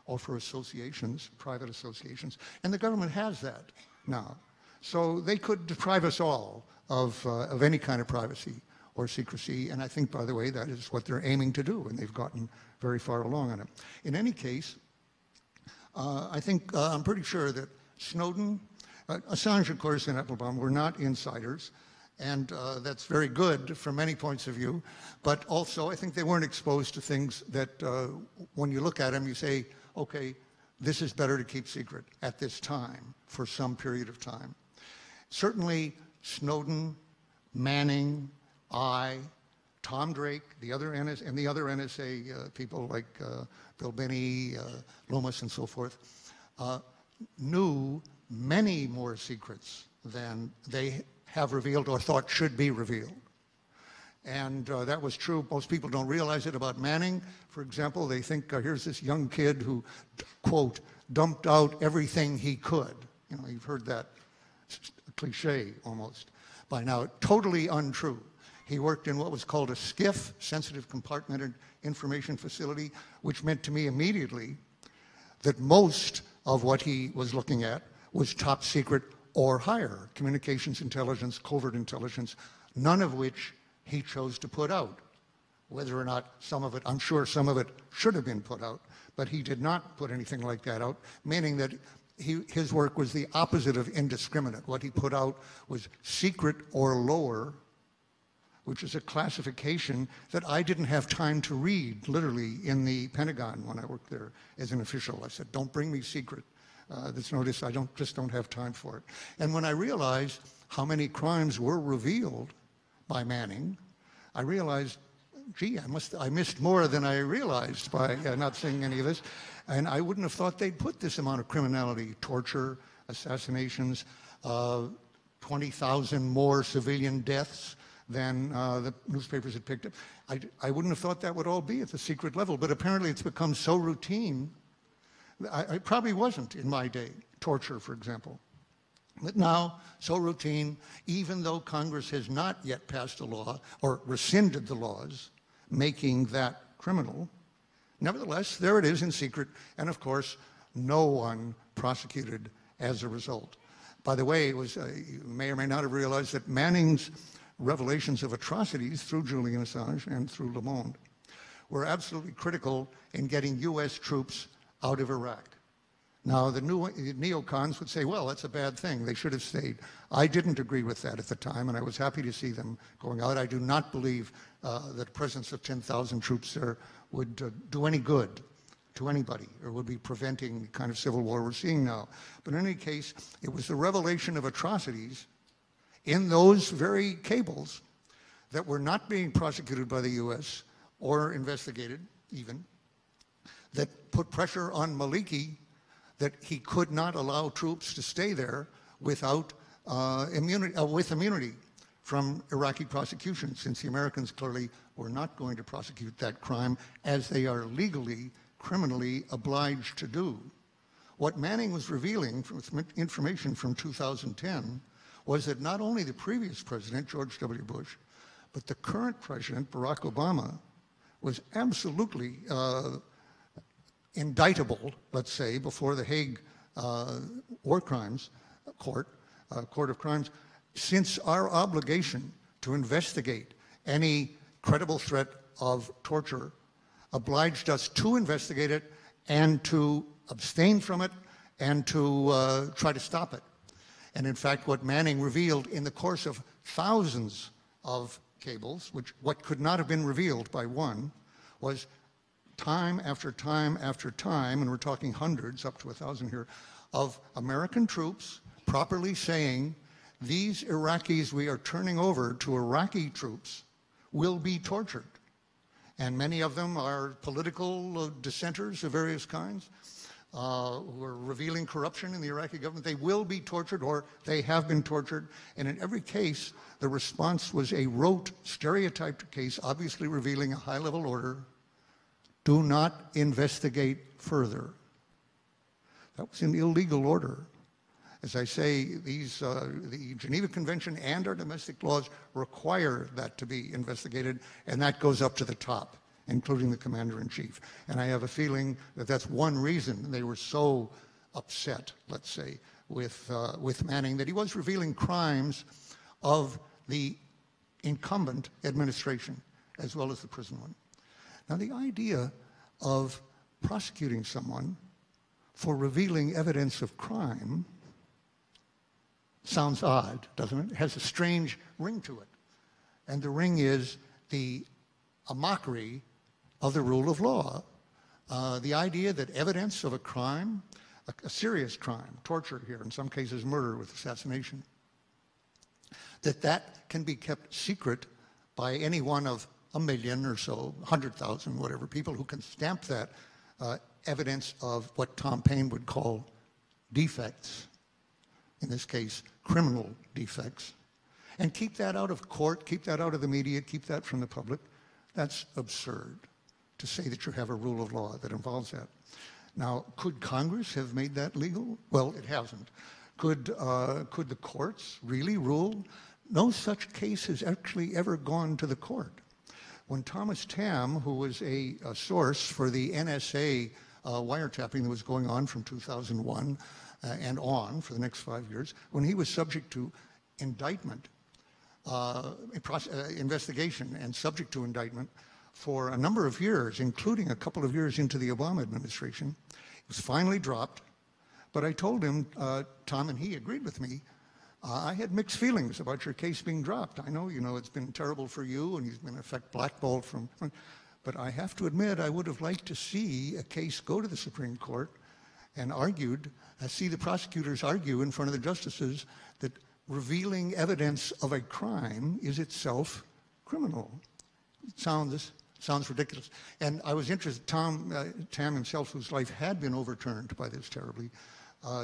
or for associations, private associations, and the government has that now. So they could deprive us all of any kind of privacy or secrecy, and I think, by the way, that is what they're aiming to do, and they've gotten very far along on it. In any case, I think I'm pretty sure that Snowden, Assange, of course, and Applebaum were not insiders, and that's very good from many points of view, but also I think they weren't exposed to things that when you look at them, you say, okay, this is better to keep secret at this time for some period of time. Certainly Snowden, Manning, Tom Drake, the other NSA people like Bill Binney, Loomis, and so forth, knew many more secrets than they have revealed or thought should be revealed. And that was true. Most people don't realize it about Manning. For example, they think here's this young kid who, quote, dumped out everything he could. You've heard that cliche almost by now. Totally untrue. He worked in what was called a SCIF, Sensitive Compartmented Information Facility, which meant to me immediately that most of what he was looking at was top secret or higher, communications intelligence, covert intelligence, none of which he chose to put out. Whether or not some of it, I'm sure some of it should have been put out, but he did not put anything like that out, meaning that his work was the opposite of indiscriminate. What he put out was secret or lower, which is a classification that I didn't have time to read, literally, in the Pentagon when I worked there as an official. I said, don't bring me secret. That's notice, I just don't have time for it. And when I realized how many crimes were revealed by Manning, I realized, gee, I missed more than I realized by not seeing any of this. And I wouldn't have thought they'd put this amount of criminality, torture, assassinations, 20,000 more civilian deaths than the newspapers had picked up. I wouldn't have thought that would all be at the secret level, but apparently it's become so routine. It probably wasn't in my day, torture, for example. But now, so routine, even though Congress has not yet passed a law or rescinded the laws making that criminal, nevertheless, there it is in secret, and of course, no one prosecuted as a result. By the way, it was, you may or may not have realized that Manning's revelations of atrocities through Julian Assange and through Le Monde were absolutely critical in getting U.S. troops out of Iraq. Now, the neocons would say, well, that's a bad thing. They should have stayed. I didn't agree with that at the time, and I was happy to see them going out. I do not believe that the presence of 10,000 troops there would do any good to anybody or would be preventing the kind of civil war we're seeing now. But in any case, it was the revelation of atrocities in those very cables that were not being prosecuted by the U.S. or investigated even, that put pressure on Maliki that he could not allow troops to stay there without immunity from Iraqi prosecution, since the Americans clearly were not going to prosecute that crime as they are legally, criminally obliged to do. What Manning was revealing from information from 2010 was that not only the previous president, George W. Bush, but the current president, Barack Obama, was absolutely indictable, let's say, before the Hague War Crimes Court of Crimes, since our obligation to investigate any credible threat of torture obliged us to investigate it and to abstain from it and to try to stop it. And in fact, what Manning revealed in the course of thousands of cables, what could not have been revealed by one, was time after time after time, and we're talking hundreds, up to 1,000 here, of American troops properly saying, these Iraqis we are turning over to Iraqi troops will be tortured. And many of them are political dissenters of various kinds who are revealing corruption in the Iraqi government. They will be tortured, or they have been tortured. And in every case, the response was a rote, stereotyped case, obviously revealing a high-level order. Do not investigate further. That was an illegal order. As I say, the Geneva Convention and our domestic laws require that to be investigated, and that goes up to the top, including the commander-in-chief. And I have a feeling that that's one reason they were so upset, let's say, with Manning, that he was revealing crimes of the incumbent administration as well as the prison one. Now, the idea of prosecuting someone for revealing evidence of crime sounds odd, doesn't it? It has a strange ring to it. And the ring is a mockery of the rule of law. The idea that evidence of a crime, a serious crime, torture here, in some cases murder with assassination, that can be kept secret by any one of 1 million or so, 100,000, whatever, people who can stamp that evidence of what Tom Paine would call defects, in this case, criminal defects, and keep that out of court, keep that out of the media, keep that from the public. That's absurd to say that you have a rule of law that involves that. Now, could Congress have made that legal? Well, it hasn't. Could the courts really rule? No such case has actually ever gone to the court. When Thomas Tamm, who was a source for the NSA wiretapping that was going on from 2001 and on for the next 5 years, when he was subject to indictment, investigation and subject to indictment for a number of years, including a couple of years into the Obama administration, it was finally dropped. But I told him, Tom, and he agreed with me, I had mixed feelings about your case being dropped. I know, it's been terrible for you, and you've been, in effect, blackballed from... But I have to admit, I would have liked to see a case go to the Supreme Court and see the prosecutors argue in front of the justices that revealing evidence of a crime is itself criminal. It sounds ridiculous. And I was interested, Tam himself, whose life had been overturned by this terribly,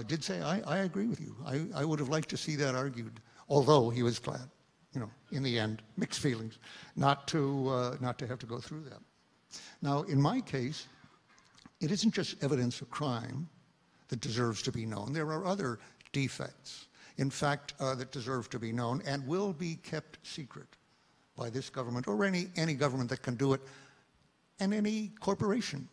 did say, I agree with you. I would have liked to see that argued, although he was glad, in the end, mixed feelings, not to have to go through that. Now, in my case, it isn't just evidence of crime that deserves to be known. There are other defects, in fact, that deserve to be known and will be kept secret by this government or any government that can do it, and any corporation,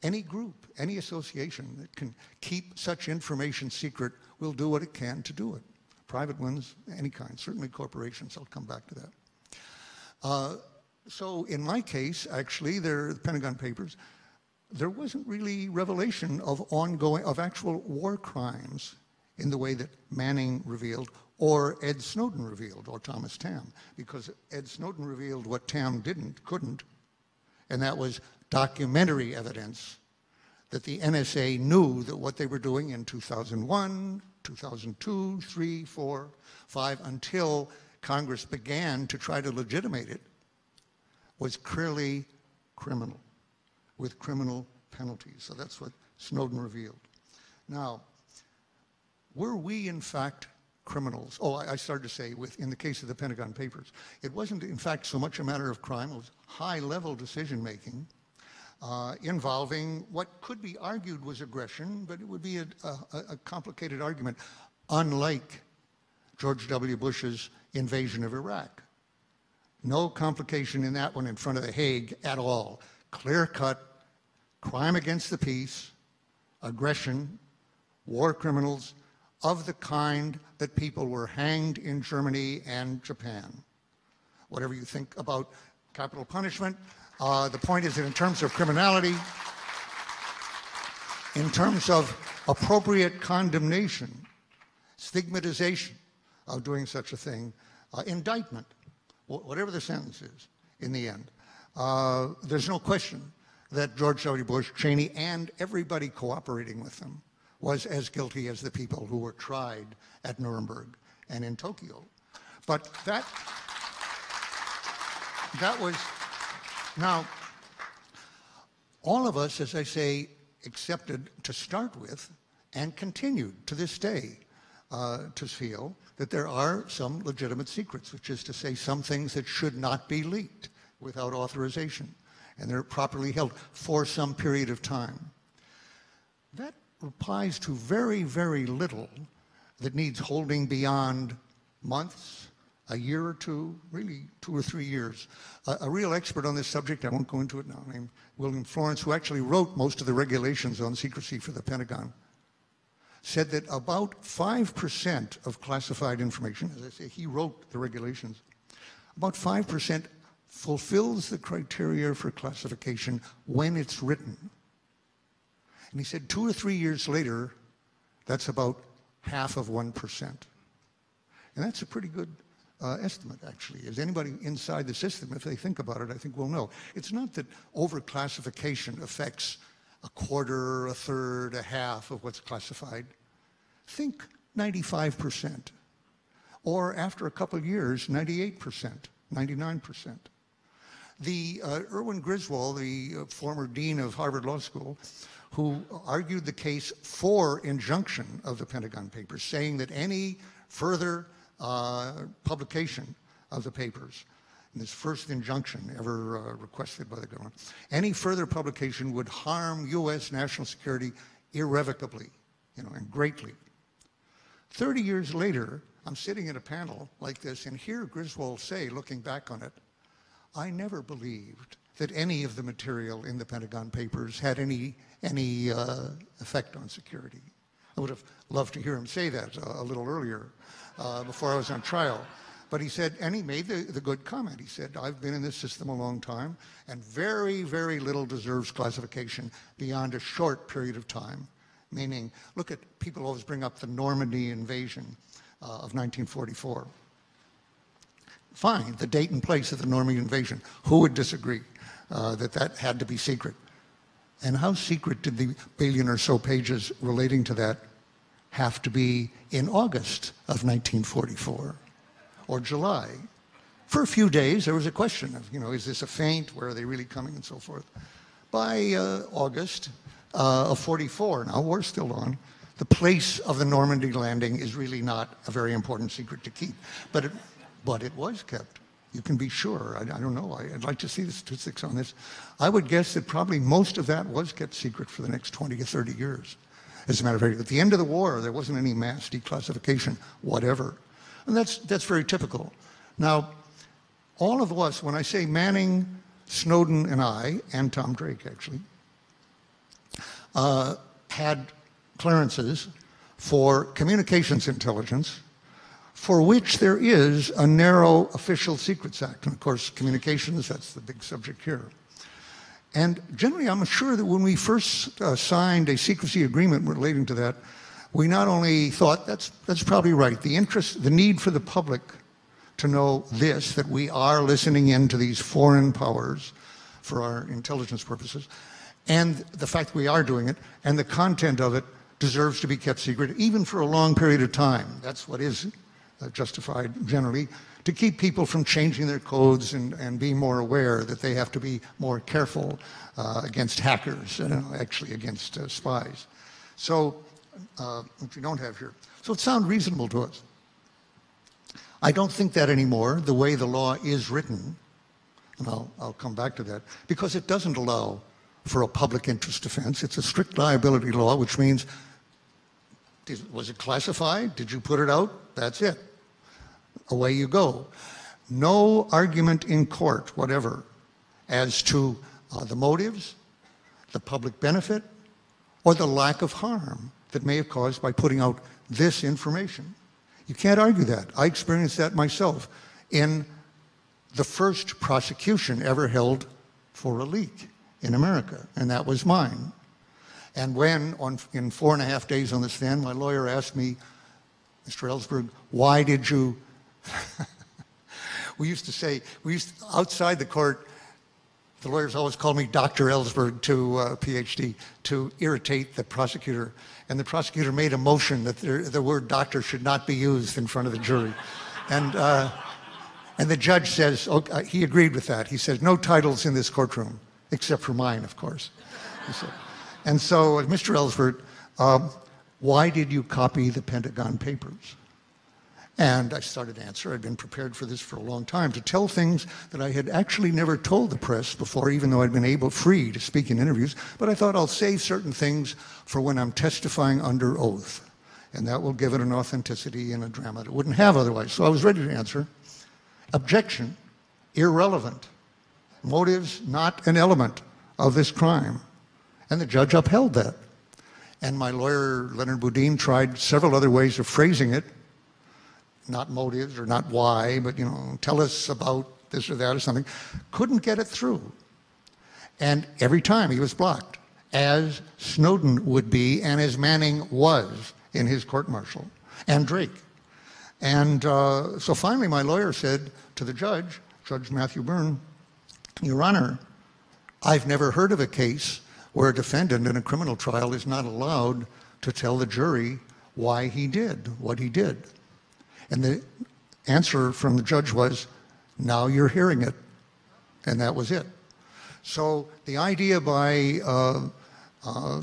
any group, any association that can keep such information secret will do what it can to do it. Private ones, any kind, certainly corporations. I'll come back to that. So in my case, actually, the Pentagon Papers, there wasn't really revelation of actual war crimes in the way that Manning revealed, or Ed Snowden revealed, or Thomas Tamm, because Ed Snowden revealed what Tamm couldn't, and that was documentary evidence that the NSA knew that what they were doing in 2001, 2002, 3, 4, 5, until Congress began to try to legitimate it, was clearly criminal, with criminal penalties. So that's what Snowden revealed. Now, were we, in fact, criminals? Oh, I started to say, in the case of the Pentagon Papers, it wasn't, in fact, so much a matter of crime. It was high-level decision-making involving what could be argued was aggression, but it would be a complicated argument, unlike George W. Bush's invasion of Iraq. No complication in that one in front of the Hague at all. Clear-cut, crime against the peace, aggression, war criminals, of the kind that people were hanged in Germany and Japan. Whatever you think about capital punishment, the point is that in terms of criminality, in terms of appropriate condemnation, stigmatization of doing such a thing, indictment, whatever the sentence is in the end, there's no question that George W. Bush, Cheney, and everybody cooperating with them was as guilty as the people who were tried at Nuremberg and in Tokyo. But that was, now, all of us, as I say, accepted to start with and continued to this day to feel that there are some legitimate secrets, which is to say some things that should not be leaked without authorization, and they're properly held for some period of time. That applies to very, very little that needs holding beyond months, a year or two, really 2 or 3 years. A real expert on this subject, I won't go into it now, named William Florence, who actually wrote most of the regulations on secrecy for the Pentagon, said that about 5% of classified information, as I say, he wrote the regulations, about 5% fulfills the criteria for classification when it's written. And he said 2 or 3 years later, that's about half of 1%. And that's a pretty good estimate, actually. Is anybody inside the system, if they think about it, I think will know. It's not that overclassification affects a quarter, a third, a half of what's classified. Think 95%. Or after a couple of years, 98%, 99%. The Erwin Griswold, the former dean of Harvard Law School, who argued the case for injunction of the Pentagon Papers, saying that any further publication of the papers, in this first injunction ever requested by the government, any further publication would harm U.S. national security irrevocably, and greatly. 30 years later, I'm sitting in a panel like this and hear Griswold say, looking back on it, I never believed that any of the material in the Pentagon Papers had any effect on security. I would have loved to hear him say that a little earlier before I was on trial. But he said, and he made the good comment. He said, I've been in this system a long time, and very, very little deserves classification beyond a short period of time. Meaning, look at, people always bring up the Normandy invasion of 1944. Fine, the date and place of the Normandy invasion. Who would disagree that that had to be secret? And how secret did the billion or so pages relating to that have to be in August of 1944 or July? For a few days, there was a question of, is this a feint? Where are they really coming and so forth? By August of 44, now war's still on, the place of the Normandy landing is really not a very important secret to keep. But it was kept. You can be sure. I don't know. I'd like to see the statistics on this. I would guess that probably most of that was kept secret for the next 20 to 30 years. As a matter of fact, at the end of the war, there wasn't any mass declassification, whatever. And that's very typical. Now, all of us, when I say Manning, Snowden, and I, and Tom Drake actually, had clearances for communications intelligence, for which there is a narrow Official Secrets Act. And of course, communications, that's the big subject here. And generally, I'm sure that when we first signed a secrecy agreement relating to that, we not only thought that's probably right, the need for the public to know this, that we are listening in to these foreign powers for our intelligence purposes, and the fact we are doing it, and the content of it deserves to be kept secret, even for a long period of time. That's what is justified generally, to keep people from changing their codes and being more aware that they have to be more careful against hackers, actually against spies. So, which we don't have here. So it sounds reasonable to us. I don't think that anymore, the way the law is written, and I'll come back to that, because it doesn't allow for a public interest defense. It's a strict liability law, which means, was it classified? Did you put it out? That's it. Away you go. No argument in court, whatever, as to the motives, the public benefit, or the lack of harm that may have caused by putting out this information. You can't argue that. I experienced that myself in the first prosecution ever held for a leak in America, and that was mine. And when, in 4.5 days on the stand, my lawyer asked me, Mr. Ellsberg, why did you... outside the court, the lawyers always called me Dr. Ellsberg to PhD, to irritate the prosecutor. And the prosecutor made a motion that the word doctor should not be used in front of the jury. And And the judge says, he agreed with that. He says, no titles in this courtroom, except for mine, of course. And so, Mr. Ellsberg, why did you copy the Pentagon Papers? And I started to answer. I'd been prepared for this for a long time, to tell things that I had actually never told the press before, even though I'd been free to speak in interviews. But I thought I'll save certain things for when I'm testifying under oath. And that will give it an authenticity and a drama that it wouldn't have otherwise. So I was ready to answer. Objection, irrelevant. Motives, not an element of this crime. And the judge upheld that. And my lawyer, Leonard Budington, tried several other ways of phrasing it. Not motives or not why, but, tell us about this or that or something. Couldn't get it through. And every time he was blocked, as Snowden would be and as Manning was in his court-martial, and Drake. And so finally my lawyer said to the judge, Judge Matthew Byrne, Your Honor, I've never heard of a case where a defendant in a criminal trial is not allowed to tell the jury why he did what he did. And the answer from the judge was, now you're hearing it. And that was it. So the idea by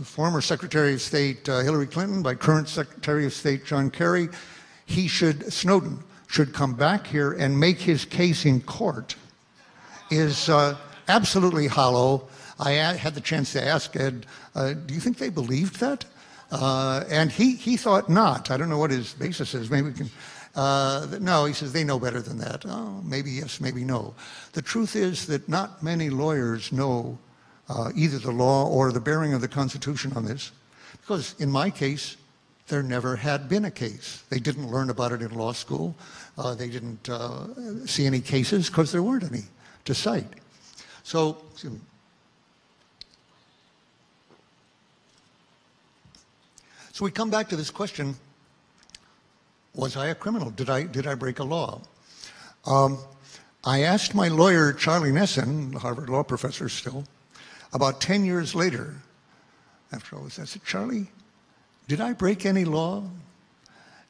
former Secretary of State Hillary Clinton, by current Secretary of State John Kerry, Snowden should come back here and make his case in court is absolutely hollow. I had the chance to ask Ed, do you think they believed that? And he thought not. I don't know what his basis is. Maybe we can... no, he says they know better than that. Oh, maybe yes, maybe no. The truth is that not many lawyers know either the law or the bearing of the Constitution on this, because in my case, there never had been a case. They didn't learn about it in law school. They didn't see any cases because there weren't any to cite. So, excuse me. So we come back to this question. Was I a criminal? Did I break a law? I asked my lawyer, Charlie Nesson, the Harvard law professor still, about 10 years later, after all this, I said, Charlie, did I break any law?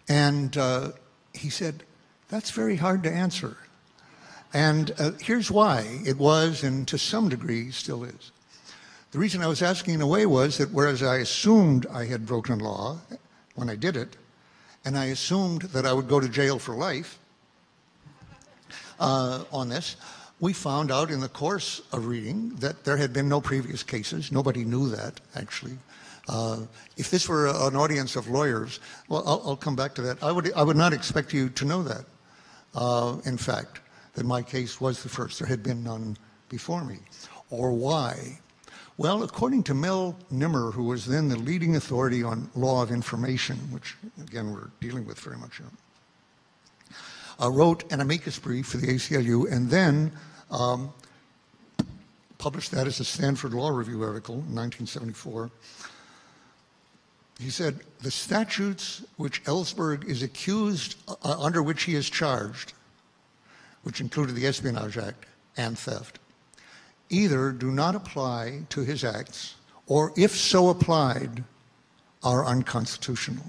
And he said, that's very hard to answer. And here's why it was, and to some degree still is. The reason I was asking in a way was that whereas I assumed I had broken law when I did it, and I assumed that I would go to jail for life on this, we found out in the course of reading that there had been no previous cases. Nobody knew that, actually. If this were an audience of lawyers, well, I'll come back to that. I would not expect you to know that, in fact, that my case was the first. There had been none before me. Or why? Well, according to Mel Nimmer, who was then the leading authority on law of information, which, again, we're dealing with very much here, wrote an amicus brief for the ACLU and then published that as a Stanford Law Review article in 1974. He said, the statutes which Ellsberg is accused, under which he is charged, which included the Espionage Act and theft, either do not apply to his acts, or if so applied, are unconstitutional.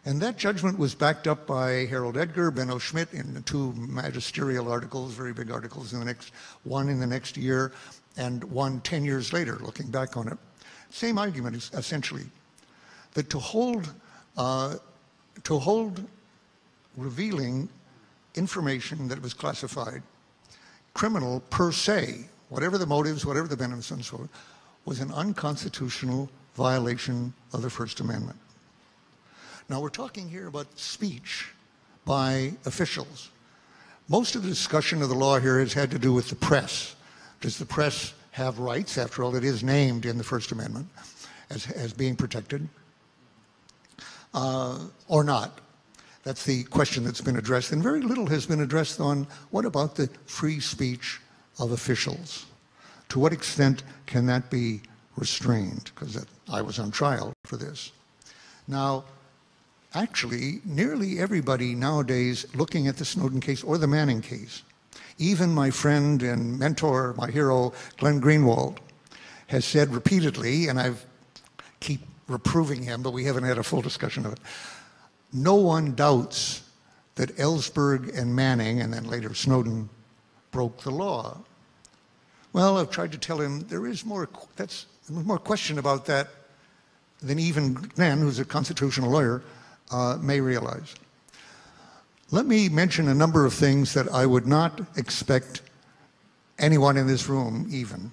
And that judgment was backed up by Harold Edgar, Benno Schmidt, in two magisterial articles, very big articles, one in the next year, and one 10 years later, looking back on it. Same argument is essentially that to hold revealing information that was classified criminal per se, whatever the motives, whatever the benefits and so on, was an unconstitutional violation of the First Amendment. Now we're talking here about speech by officials. Most of the discussion of the law here has had to do with the press. Does the press have rights? After all, it is named in the First Amendment as being protected, or not? That's the question that's been addressed, and very little has been addressed on what about the free speech of officials? To what extent can that be restrained? Because I was on trial for this. Now, actually, nearly everybody nowadays looking at the Snowden case or the Manning case, even my friend and mentor, my hero, Glenn Greenwald, has said repeatedly, and I keep reproving him, but we haven't had a full discussion of it, no one doubts that Ellsberg and Manning, and then later Snowden, broke the law. Well, I've tried to tell him there's more question about that than even Glenn, who's a constitutional lawyer, may realize. Let me mention a number of things that I would not expect anyone in this room even,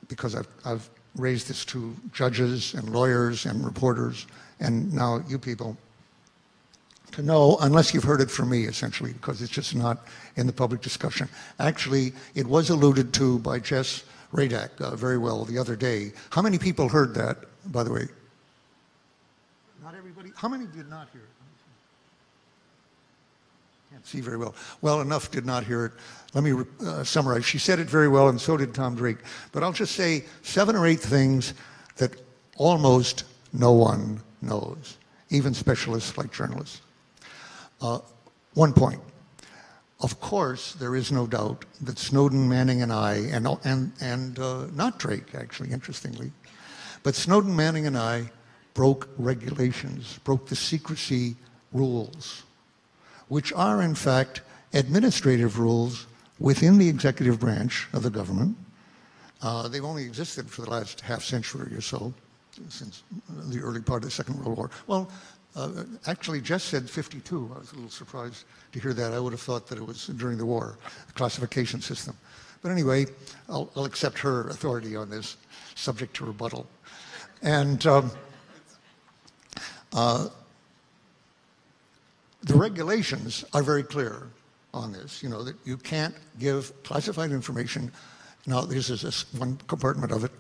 because I've raised this to judges and lawyers and reporters and now you people, to know unless you've heard it from me, essentially, because it's just not in the public discussion. Actually, it was alluded to by Jess Radak very well the other day. How many people heard that, by the way? Not everybody. How many did not hear it? Can't see very well. Well, enough did not hear it. Let me summarize. She said it very well, and so did Tom Drake. But I'll just say 7 or 8 things that almost no one knows, even specialists like journalists. 1 point. Of course, there is no doubt that Snowden, Manning, and I, and not Drake, actually, interestingly, but Snowden, Manning, and I broke regulations, broke the secrecy rules, which are, in fact, administrative rules within the executive branch of the government. They've only existed for the last half-century or so, since the early part of the Second World War. Well, actually, Jess said 52. I was a little surprised to hear that. I would have thought that it was during the war, the classification system. But anyway, I'll accept her authority on this, subject to rebuttal. And the regulations are very clear on this, you know, that you can't give classified information. Now, this is one compartment of it,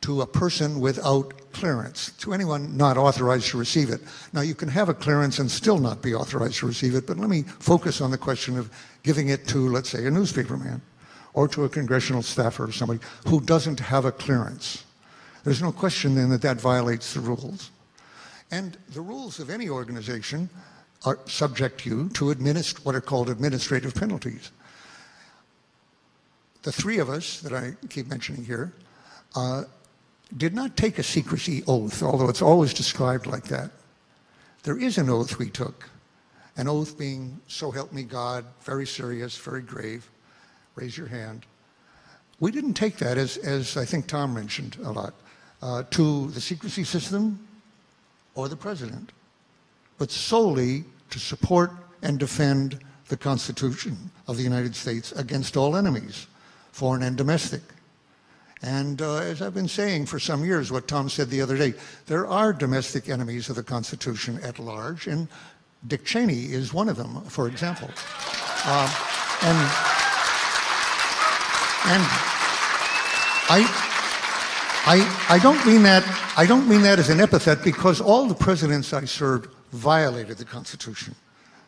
to a person without clearance, to anyone not authorized to receive it. Now, you can have a clearance and still not be authorized to receive it, but let me focus on the question of giving it to, let's say, a newspaperman or to a congressional staffer or somebody who doesn't have a clearance. There's no question then that that violates the rules. And the rules of any organization are subject you to what are called administrative penalties. The 3 of us that I keep mentioning here did not take a secrecy oath, although it's always described like that. There is an oath we took, an oath being, so help me God, very serious, very grave. Raise your hand. We didn't take that, as I think Tom mentioned a lot, to the secrecy system or the president, but solely to support and defend the Constitution of the United States against all enemies, foreign and domestic. And as I've been saying for some years, what Tom said the other day, there are domestic enemies of the Constitution at large, and Dick Cheney is one of them, for example. And I don't mean that as an epithet, because all the presidents I served violated the Constitution.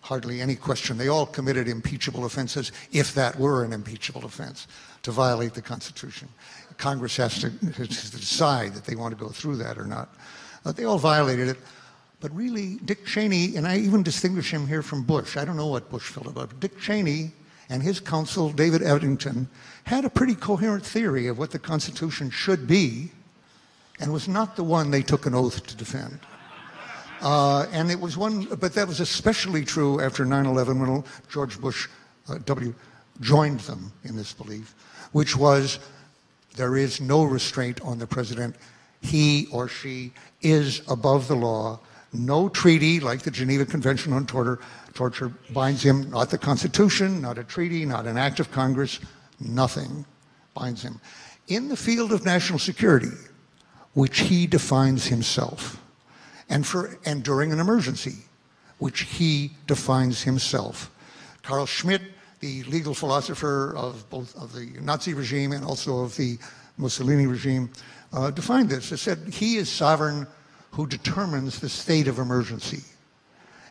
Hardly any question. They all committed impeachable offenses, if that were an impeachable offense, to violate the Constitution. Congress has to decide that they want to go through that or not. They all violated it. But really, Dick Cheney, and I even distinguish him here from Bush. I don't know what Bush felt about it, but Dick Cheney and his counsel, David Budington, had a pretty coherent theory of what the Constitution should be, and was not the one they took an oath to defend. And it was one, but that was especially true after 9/11 when George Bush W. joined them in this belief, which was there is no restraint on the president. He or she is above the law. No treaty like the Geneva Convention on Torture binds him, not the Constitution, not a treaty, not an act of Congress, nothing binds him. In the field of national security, which he defines himself, and during an emergency, which he defines himself. Carl Schmitt, the legal philosopher of both of the Nazi regime and also of the Mussolini regime, defined this. It said, he is sovereign who determines the state of emergency.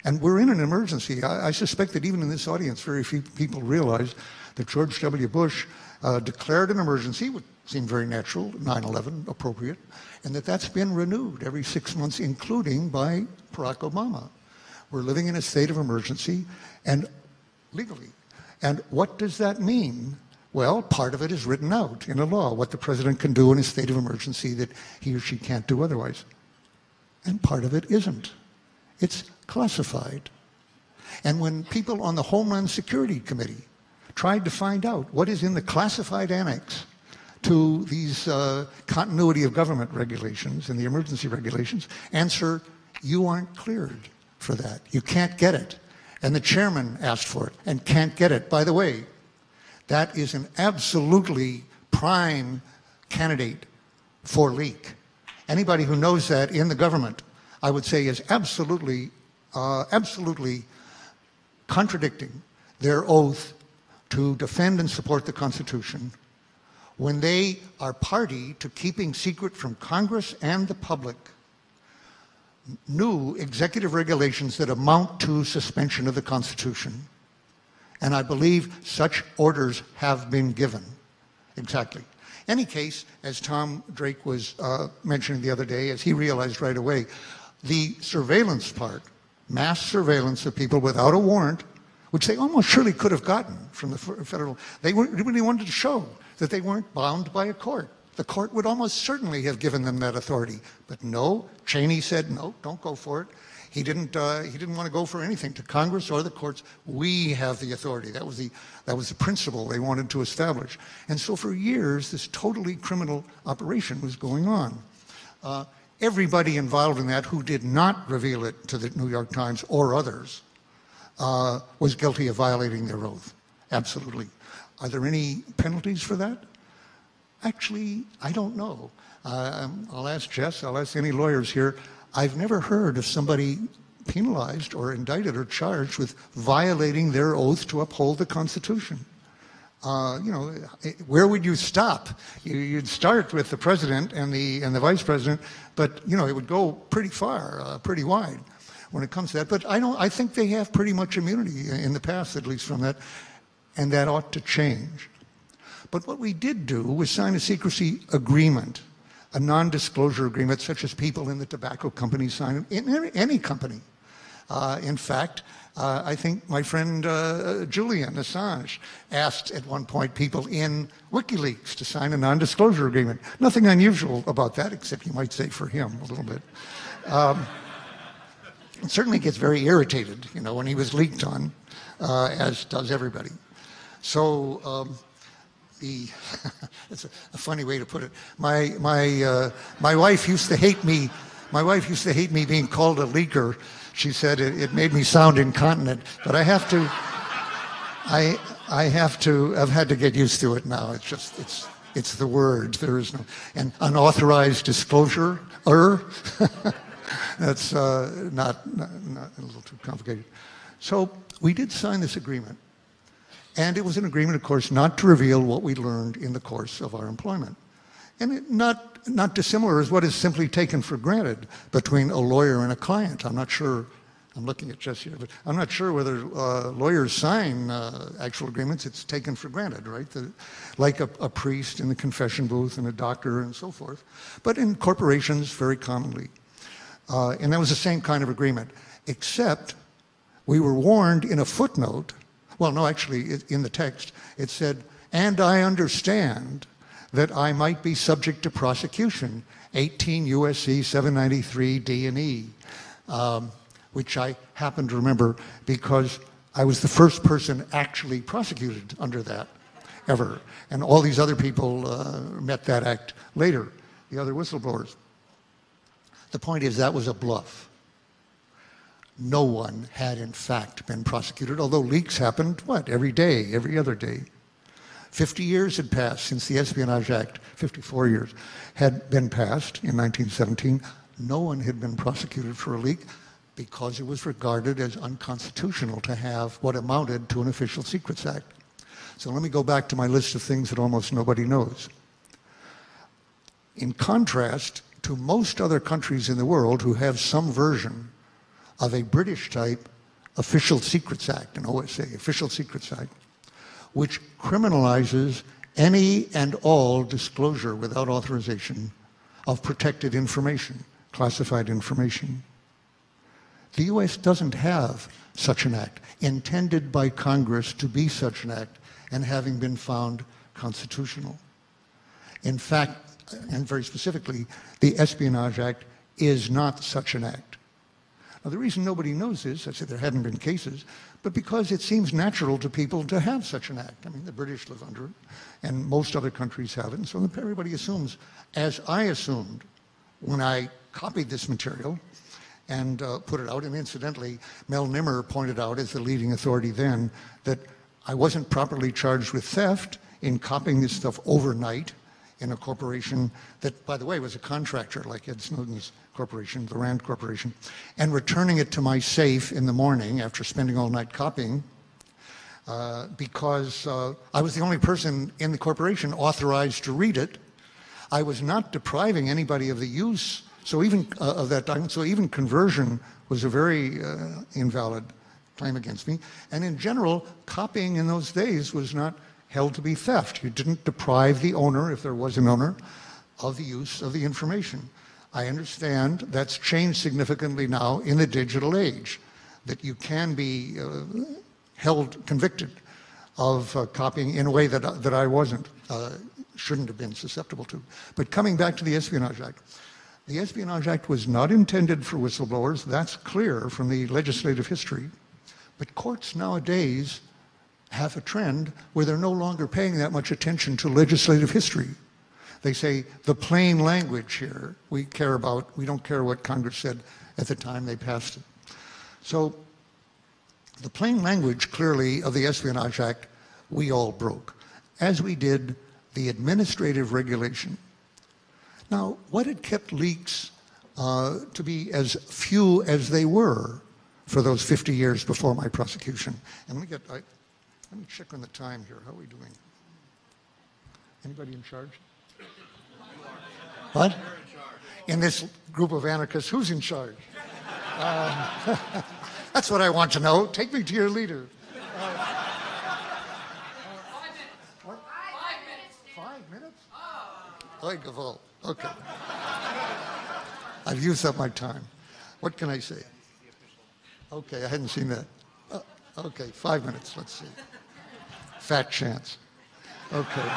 And we're in an emergency. I suspect that even in this audience, very few people realize that George W. Bush declared an emergency, which seemed very natural, 9/11, appropriate, and that's been renewed every 6 months, including by Barack Obama. We're living in a state of emergency, and legally. And what does that mean? Well, part of it is written out in a law, what the president can do in a state of emergency that he or she can't do otherwise. And part of it isn't. It's classified. And when people on the Homeland Security Committee tried to find out what is in the classified annex to these continuity of government regulations and the emergency regulations, answer, you aren't cleared for that. You can't get it. And the chairman asked for it and can't get it. By the way, that is an absolutely prime candidate for leak. Anybody who knows that in the government, I would say, is absolutely contradicting their oath to defend and support the Constitution when they are party to keeping secret from Congress and the public new executive regulations that amount to suspension of the Constitution. And I believe such orders have been given. Exactly. Any case, as Tom Drake was mentioning the other day, as he realized right away, the surveillance part, mass surveillance of people without a warrant, which they almost surely could have gotten from the federal, they really wanted to show that they weren't bound by a court. The court would almost certainly have given them that authority. But no, Cheney said, no, don't go for it. He didn't want to go for anything to Congress or the courts. We have the authority. That was the principle they wanted to establish. And so for years, this totally criminal operation was going on. Everybody involved in that who did not reveal it to the New York Times or others was guilty of violating their oath. Absolutely. Are there any penalties for that? Actually, I don't know. I'll ask Jess, I'll ask any lawyers here. I've never heard of somebody penalized or indicted or charged with violating their oath to uphold the Constitution. Where would you stop? You'd start with the president and the vice president, but it would go pretty far, pretty wide when it comes to that. But I think they have pretty much immunity in the past, at least from that, and that ought to change. But what we did do was sign a secrecy agreement, a non-disclosure agreement, such as people in the tobacco company sign in any company. In fact, I think my friend Julian Assange asked at one point people in WikiLeaks to sign a non-disclosure agreement. Nothing unusual about that, except you might say for him a little bit. It certainly gets very irritated, when he was leaked on, as does everybody. So it's a funny way to put it. My wife used to hate me. My wife used to hate me being called a leaker. She said it made me sound incontinent. But I've had to get used to it now. It's the word. There is no and unauthorized disclosure. That's not a little too complicated. So we did sign this agreement. And it was an agreement, of course, not to reveal what we learned in the course of our employment. And not dissimilar is what is simply taken for granted between a lawyer and a client. I'm not sure, I'm looking at Jess here, but I'm not sure whether lawyers sign actual agreements. It's taken for granted, right? Like a priest in the confession booth and a doctor and so forth. But in corporations, very commonly. And that was the same kind of agreement, except we were warned in a footnote. Well, no, actually, in the text, it said, and I understand that I might be subject to prosecution, 18 U.S.C. 793 D and E, which I happen to remember because I was the first person actually prosecuted under that ever. And all these other people met that act later, the other whistleblowers. The point is that was a bluff. No one had, in fact, been prosecuted, although leaks happened, every day, every other day. 50 years had passed since the Espionage Act, 54 years, had been passed in 1917. No one had been prosecuted for a leak because it was regarded as unconstitutional to have what amounted to an Official Secrets Act. So let me go back to my list of things that almost nobody knows. In contrast to most other countries in the world who have some version of a British-type Official Secrets Act, an OSA, Official Secrets Act, which criminalizes any and all disclosure without authorization of protected information, classified information. The U.S. doesn't have such an act, intended by Congress to be such an act, and having been found constitutional. In fact, and very specifically, the Espionage Act is not such an act. Now, the reason nobody knows this, I said there hadn't been cases, but because it seems natural to people to have such an act. I mean, the British live under it, and most other countries have it, and so everybody assumes, as I assumed when I copied this material and put it out, and incidentally, Mel Nimmer pointed out, as the leading authority then, that I wasn't properly charged with theft in copying this stuff overnight in a corporation that, by the way, was a contractor like Ed Snowden's corporation, the Rand Corporation, and returning it to my safe in the morning after spending all night copying because I was the only person in the corporation authorized to read it. I was not depriving anybody of the use of that document, so even conversion was a very invalid claim against me. And in general, copying in those days was not held to be theft. You didn't deprive the owner, if there was an owner, of the use of the information. I understand that's changed significantly now in the digital age, that you can be convicted of copying in a way that I wasn't, shouldn't have been susceptible to. But coming back to the Espionage Act, the Espionage Act was not intended for whistleblowers. That's clear from the legislative history. But courts nowadays have a trend where they're no longer paying that much attention to legislative history. They say the plain language here we don't care what Congress said at the time they passed it. So the plain language clearly of the Espionage Act we all broke, as we did the administrative regulation. Now, what had kept leaks to be as few as they were for those 50 years before my prosecution? And let me check on the time here. How are we doing? Anybody in charge? What? In this group of anarchists, who's in charge? That's what I want to know. Take me to your leader. 5 minutes? Oy, Gavol. Okay. I've used up my time. What can I say? Okay, I hadn't seen that. Okay, 5 minutes, let's see. Fat chance. Okay.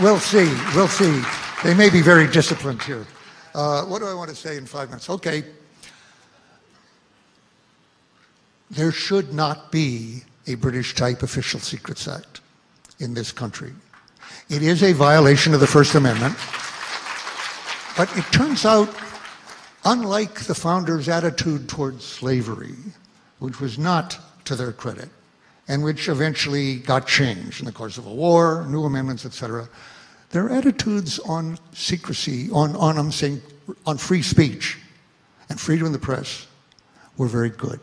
We'll see. We'll see. They may be very disciplined here. What do I want to say in 5 minutes? Okay. There should not be a British-type Official Secrets Act in this country. It is a violation of the First Amendment. But it turns out, unlike the founders' attitude towards slavery, which was not to their credit, and which eventually got changed in the course of a war, new amendments, etc., their attitudes on secrecy, on free speech and freedom of the press were very good.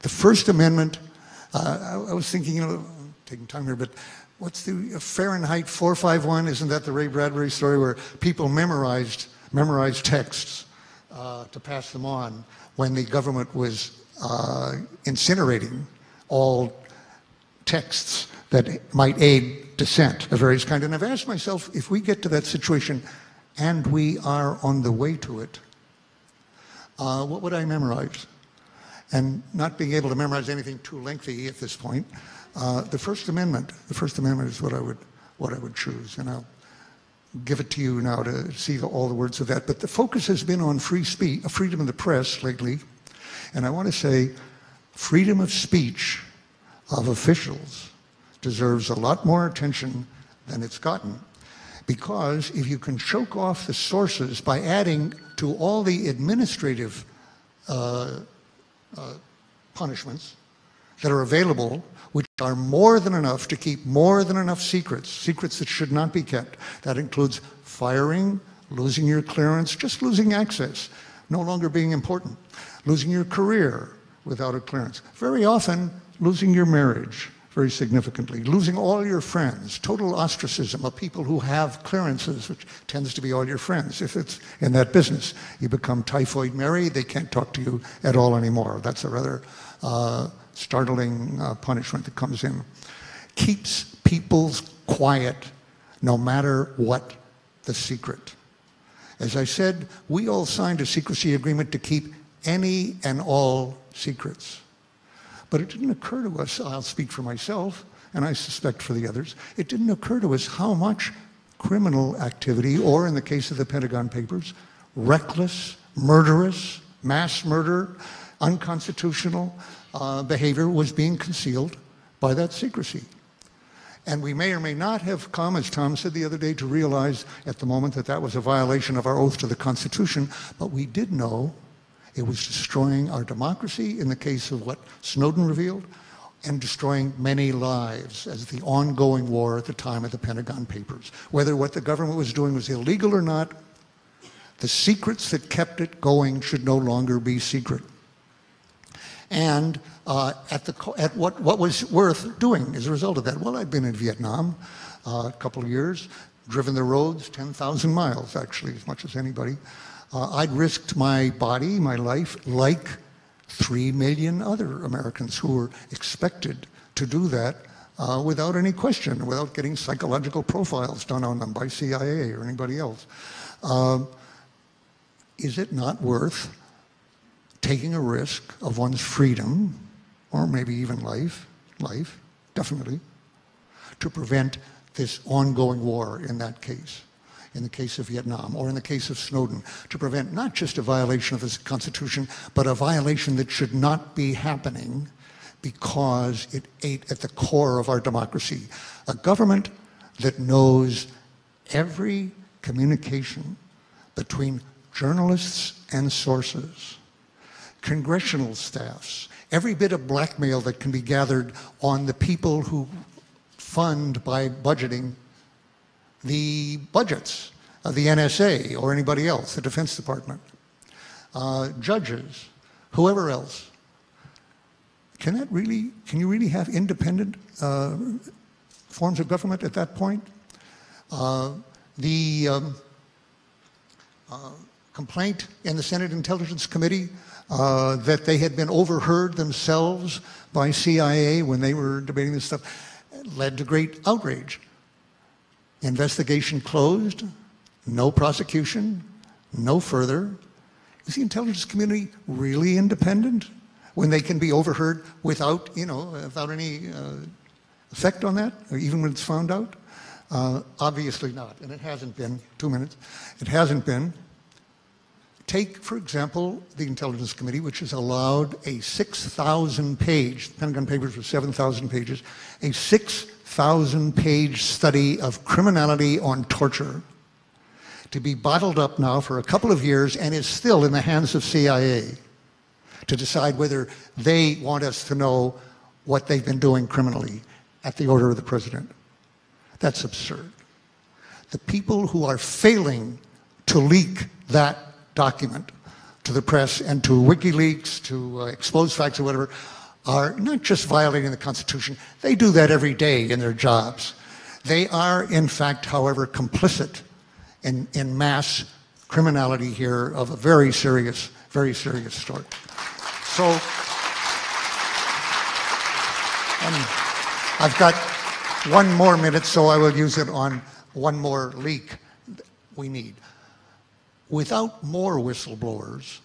The First Amendment, I was thinking, taking time here, but what's the Fahrenheit 451? Isn't that the Ray Bradbury story where people memorized texts to pass them on when the government was incinerating all texts that might aid dissent of various kinds? And I've asked myself, if we get to that situation, and we are on the way to it, what would I memorize? And not being able to memorize anything too lengthy at this point, the First Amendment is what I would choose, and I'll give it to you now to see all the words of that. But the focus has been on free speech, freedom of the press lately, and I want to say freedom of speech of officials deserves a lot more attention than it's gotten, because if you can choke off the sources by adding to all the administrative punishments that are available, which are more than enough to keep more than enough secrets that should not be kept. That includes firing, losing your clearance, just losing access, no longer being important, losing your career without a clearance, very often losing your marriage very significantly, losing all your friends, total ostracism of people who have clearances, which tends to be all your friends. If it's in that business, you become Typhoid Mary, they can't talk to you at all anymore. That's a rather startling punishment that comes in. Keeps people quiet no matter what the secret. As I said, we all signed a secrecy agreement to keep any and all secrets. But it didn't occur to us, I'll speak for myself, and I suspect for the others, it didn't occur to us how much criminal activity, or in the case of the Pentagon Papers, reckless, murderous, mass murder, unconstitutional behavior was being concealed by that secrecy. And we may or may not have come, as Tom said the other day, to realize at the moment that that was a violation of our oath to the Constitution, but we did know it was destroying our democracy in the case of what Snowden revealed, and destroying many lives as the ongoing war at the time of the Pentagon Papers. Whether what the government was doing was illegal or not, the secrets that kept it going should no longer be secret. And at what was worth doing as a result of that? Well, I'd been in Vietnam a couple of years, driven the roads 10,000 miles, actually, as much as anybody. I'd risked my body, my life, like 3 million other Americans who were expected to do that without any question, without getting psychological profiles done on them by CIA or anybody else. Is it not worth taking a risk of one's freedom, or maybe even life, definitely, to prevent this ongoing war in that case? In the case of Vietnam, or in the case of Snowden, to prevent not just a violation of the Constitution, but a violation that should not be happening because it ate at the core of our democracy. A government that knows every communication between journalists and sources, congressional staffs, every bit of blackmail that can be gathered on the people who fund by budgeting the budgets of the NSA or anybody else, the Defense Department, judges, whoever else. Can you really have independent forms of government at that point? The complaint in the Senate Intelligence Committee that they had been overheard themselves by CIA when they were debating this stuff led to great outrage. Investigation closed, no prosecution, no further. Is the intelligence community really independent when they can be overheard without, without any effect on that, or even when it's found out? Obviously not, and it hasn't been. 2 minutes. It hasn't been. Take, for example, the Intelligence Committee, which has allowed a 6,000-page, the Pentagon Papers were 7,000 pages, a 6,000-page study of criminality on torture to be bottled up now for a couple of years and is still in the hands of CIA to decide whether they want us to know what they've been doing criminally at the order of the president. That's absurd. The people who are failing to leak that document to the press and to WikiLeaks, to expose facts or whatever, are not just violating the Constitution, they do that every day in their jobs. They are, in fact, however, complicit in mass criminality here of a very serious sort. So, I've got 1 more minute, so I will use it on one more leak we need. Without more whistleblowers,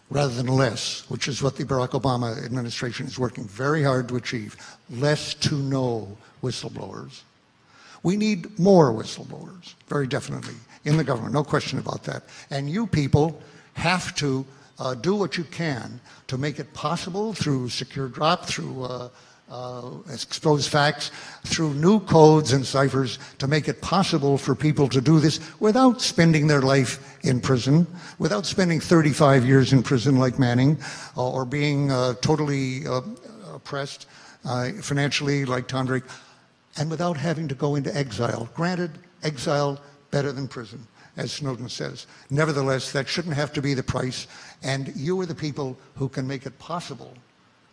rather than less, which is what the Barack Obama administration is working very hard to achieve, less to know whistleblowers. We need more whistleblowers, very definitely, in the government, no question about that. And you people have to do what you can to make it possible through SecureDrop, through exposed facts, through new codes and ciphers, to make it possible for people to do this without spending their life in prison, without spending 35 years in prison like Manning, or being totally oppressed financially like Tom Drake, and without having to go into exile. Granted, exile better than prison, as Snowden says. Nevertheless, that shouldn't have to be the price, and you are the people who can make it possible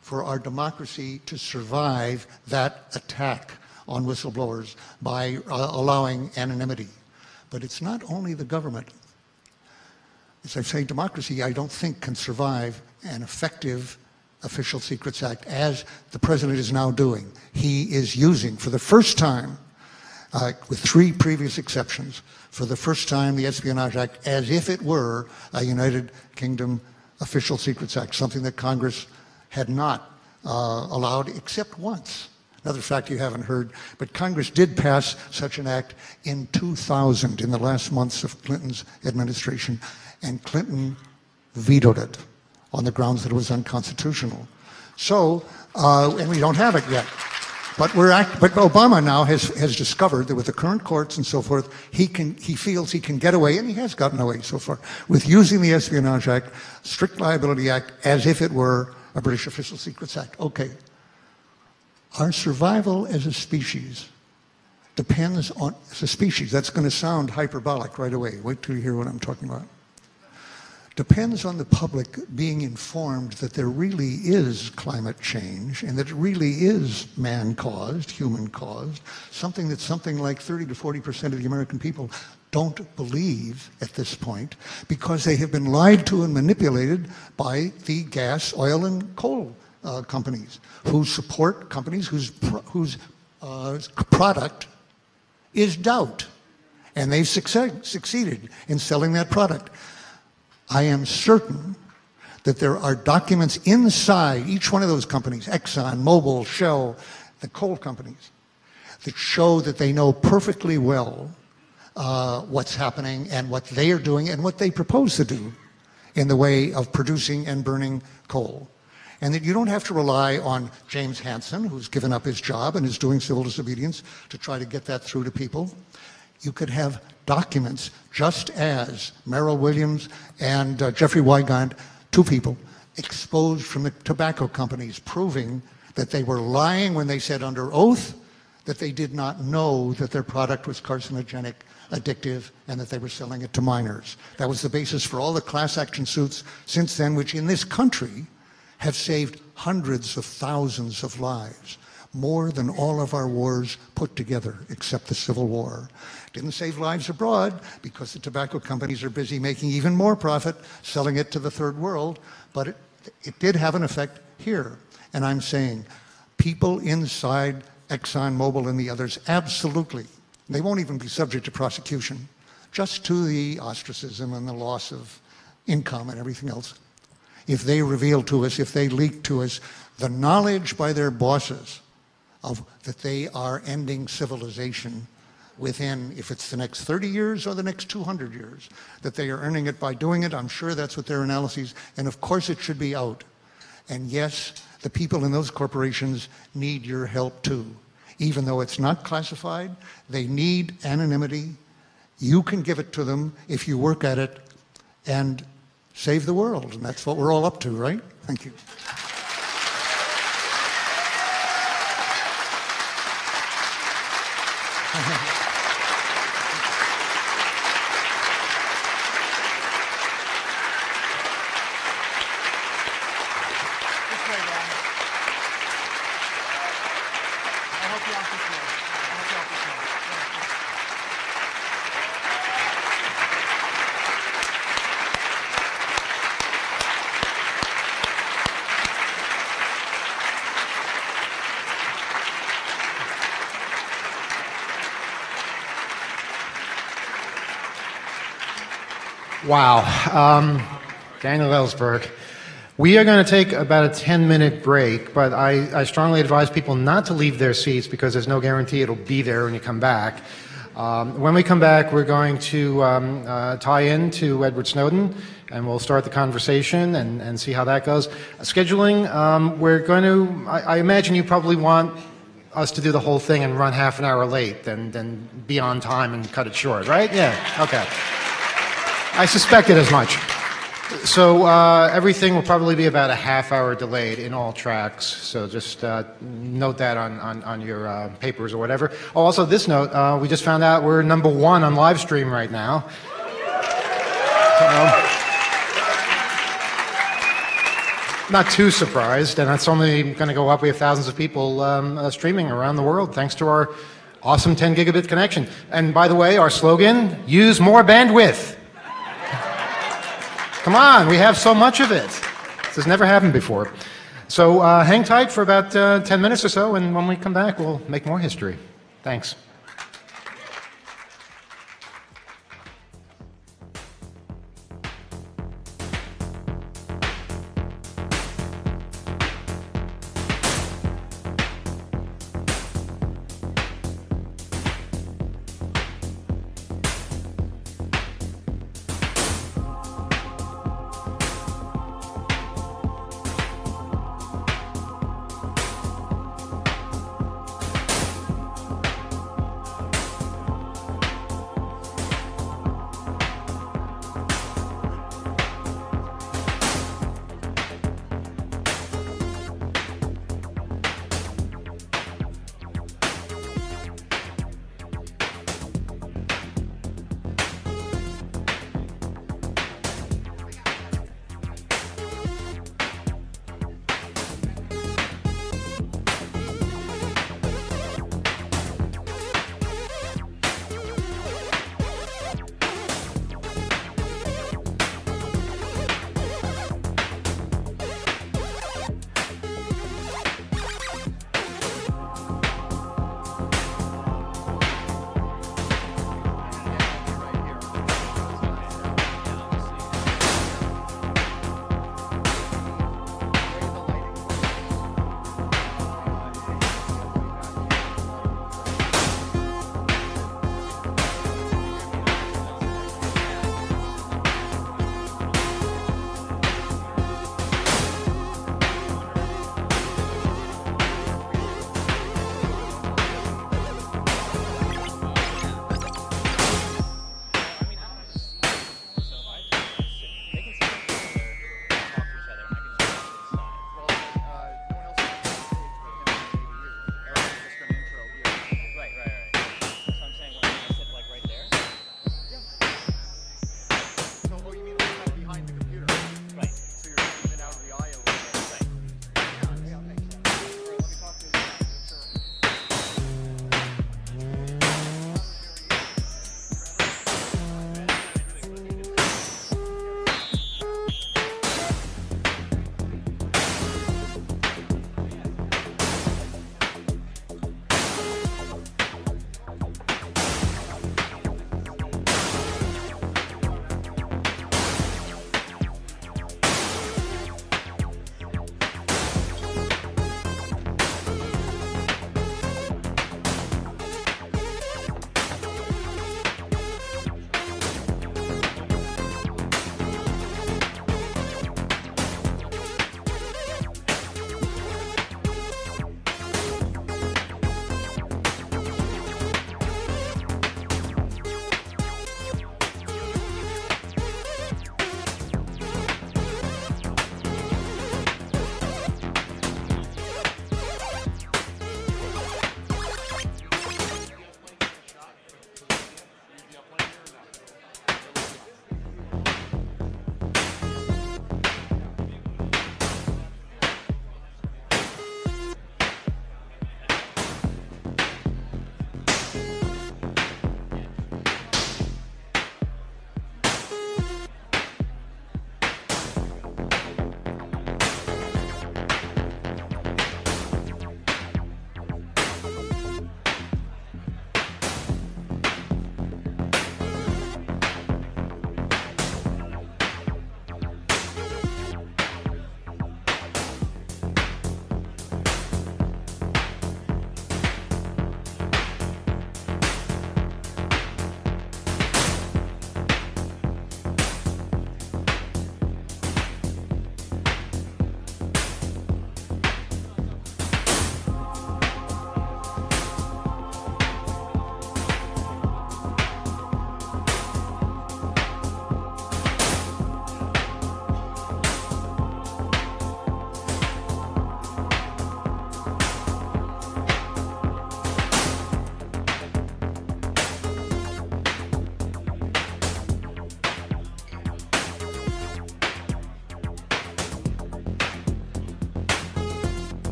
for our democracy to survive that attack on whistleblowers by allowing anonymity. But it's not only the government. As I say, democracy, I don't think, can survive an effective Official Secrets Act, as the president is now doing. He is using, for the first time, with 3 previous exceptions, for the first time the Espionage Act as if it were a United Kingdom Official Secrets Act, something that Congress had not allowed except once, Another fact you haven't heard, but Congress did pass such an act in 2000, in the last months of Clinton's administration, and Clinton vetoed it on the grounds that it was unconstitutional. So, and we don't have it yet. But Obama now has discovered that with the current courts and so forth, he feels he can get away, and he has gotten away so far, with using the Espionage Act, Strict Liability Act, as if it were a British Official Secrets Act. Okay. Our survival as a species depends on, as a species, that's going to sound hyperbolic right away. Wait till you hear what I'm talking about. Depends on the public being informed that there really is climate change and that it really is man-caused, human-caused, something that something like 30 to 40% of the American people don't believe at this point because they have been lied to and manipulated by the gas, oil, and coal companies who support companies whose product is doubt. And they've succeeded in selling that product. I am certain that there are documents inside each one of those companies, Exxon, Mobil, Shell, the coal companies, that show that they know perfectly well what's happening and what they are doing and what they propose to do in the way of producing and burning coal. And that you don't have to rely on James Hansen, who's given up his job and is doing civil disobedience, to try to get that through to people. You could have documents just as Merrill Williams and Jeffrey Wygant, two people, exposed from the tobacco companies, proving that they were lying when they said under oath that they did not know that their product was carcinogenic, addictive, and that they were selling it to minors. That was the basis for all the class action suits since then, which in this country have saved hundreds of thousands of lives, more than all of our wars put together, except the Civil War. Didn't save lives abroad because the tobacco companies are busy making even more profit selling it to the third world, but it did have an effect here. And I'm saying people inside Exxon, Mobil, and the others, absolutely, they won't even be subject to prosecution, just to the ostracism and the loss of income and everything else. If they reveal to us, if they leak to us, the knowledge by their bosses of that they are ending civilization within, if it's the next 30 years or the next 200 years, that they are earning it by doing it. I'm sure that's what their analyses, and of course it should be out. And yes, the people in those corporations need your help too. Even though it's not classified, they need anonymity. You can give it to them if you work at it and save the world. And that's what we're all up to, right? Thank you. Wow. Daniel Ellsberg. We are going to take about a 10-minute break, but I strongly advise people not to leave their seats because there's no guarantee it'll be there when you come back. When we come back, we're going to tie in to Edward Snowden, and we'll start the conversation and see how that goes. Scheduling, we're going to, I imagine you probably want us to do the whole thing and run half an hour late, then be on time and cut it short, right? Yeah, okay. I suspected as much. So everything will probably be about a half hour delayed in all tracks. So just note that on your papers or whatever. Oh, also this note, we just found out we're #1 on live stream right now. Not too surprised, and it's only going to go up. We have thousands of people streaming around the world thanks to our awesome 10 gigabit connection. And by the way, our slogan, use more bandwidth. Come on, we have so much of it. This has never happened before. So hang tight for about 10 minutes or so, and when we come back, we'll make more history. Thanks.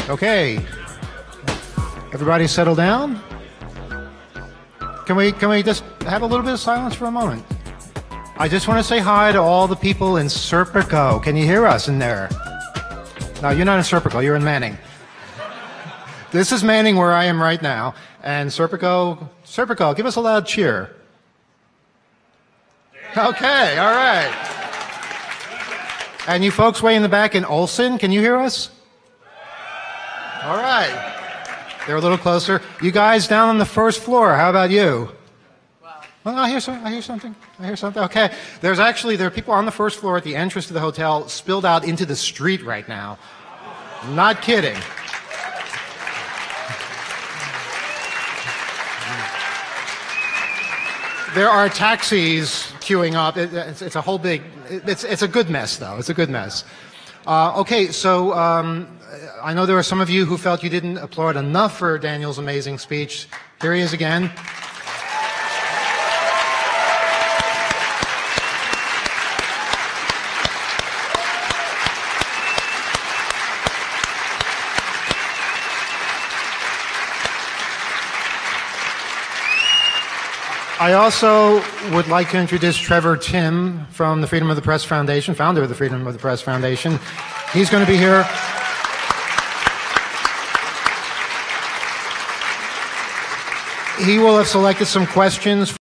Okay. Everybody settle down? Can we just have a little bit of silence for a moment? I just want to say hi to all the people in Serpico. Can you hear us in there? No, you're not in Serpico, you're in Manning. This is Manning where I am right now. And Serpico, give us a loud cheer. Okay, all right. And you folks way in the back in Olson, can you hear us? All right. They're a little closer. You guys down on the first floor, how about you? Well, I hear something. Okay. There are people on the first floor at the entrance to the hotel spilled out into the street right now. Not kidding. There are taxis queuing up. It's a whole big. It's a good mess, though. It's a good mess. Okay, so I know there are some of you who felt you didn't applaud enough for Daniel's amazing speech. Here he is again. I also would like to introduce Trevor Tim from the Freedom of the Press Foundation, founder of the Freedom of the Press Foundation. He's going to be here. He will have selected some questions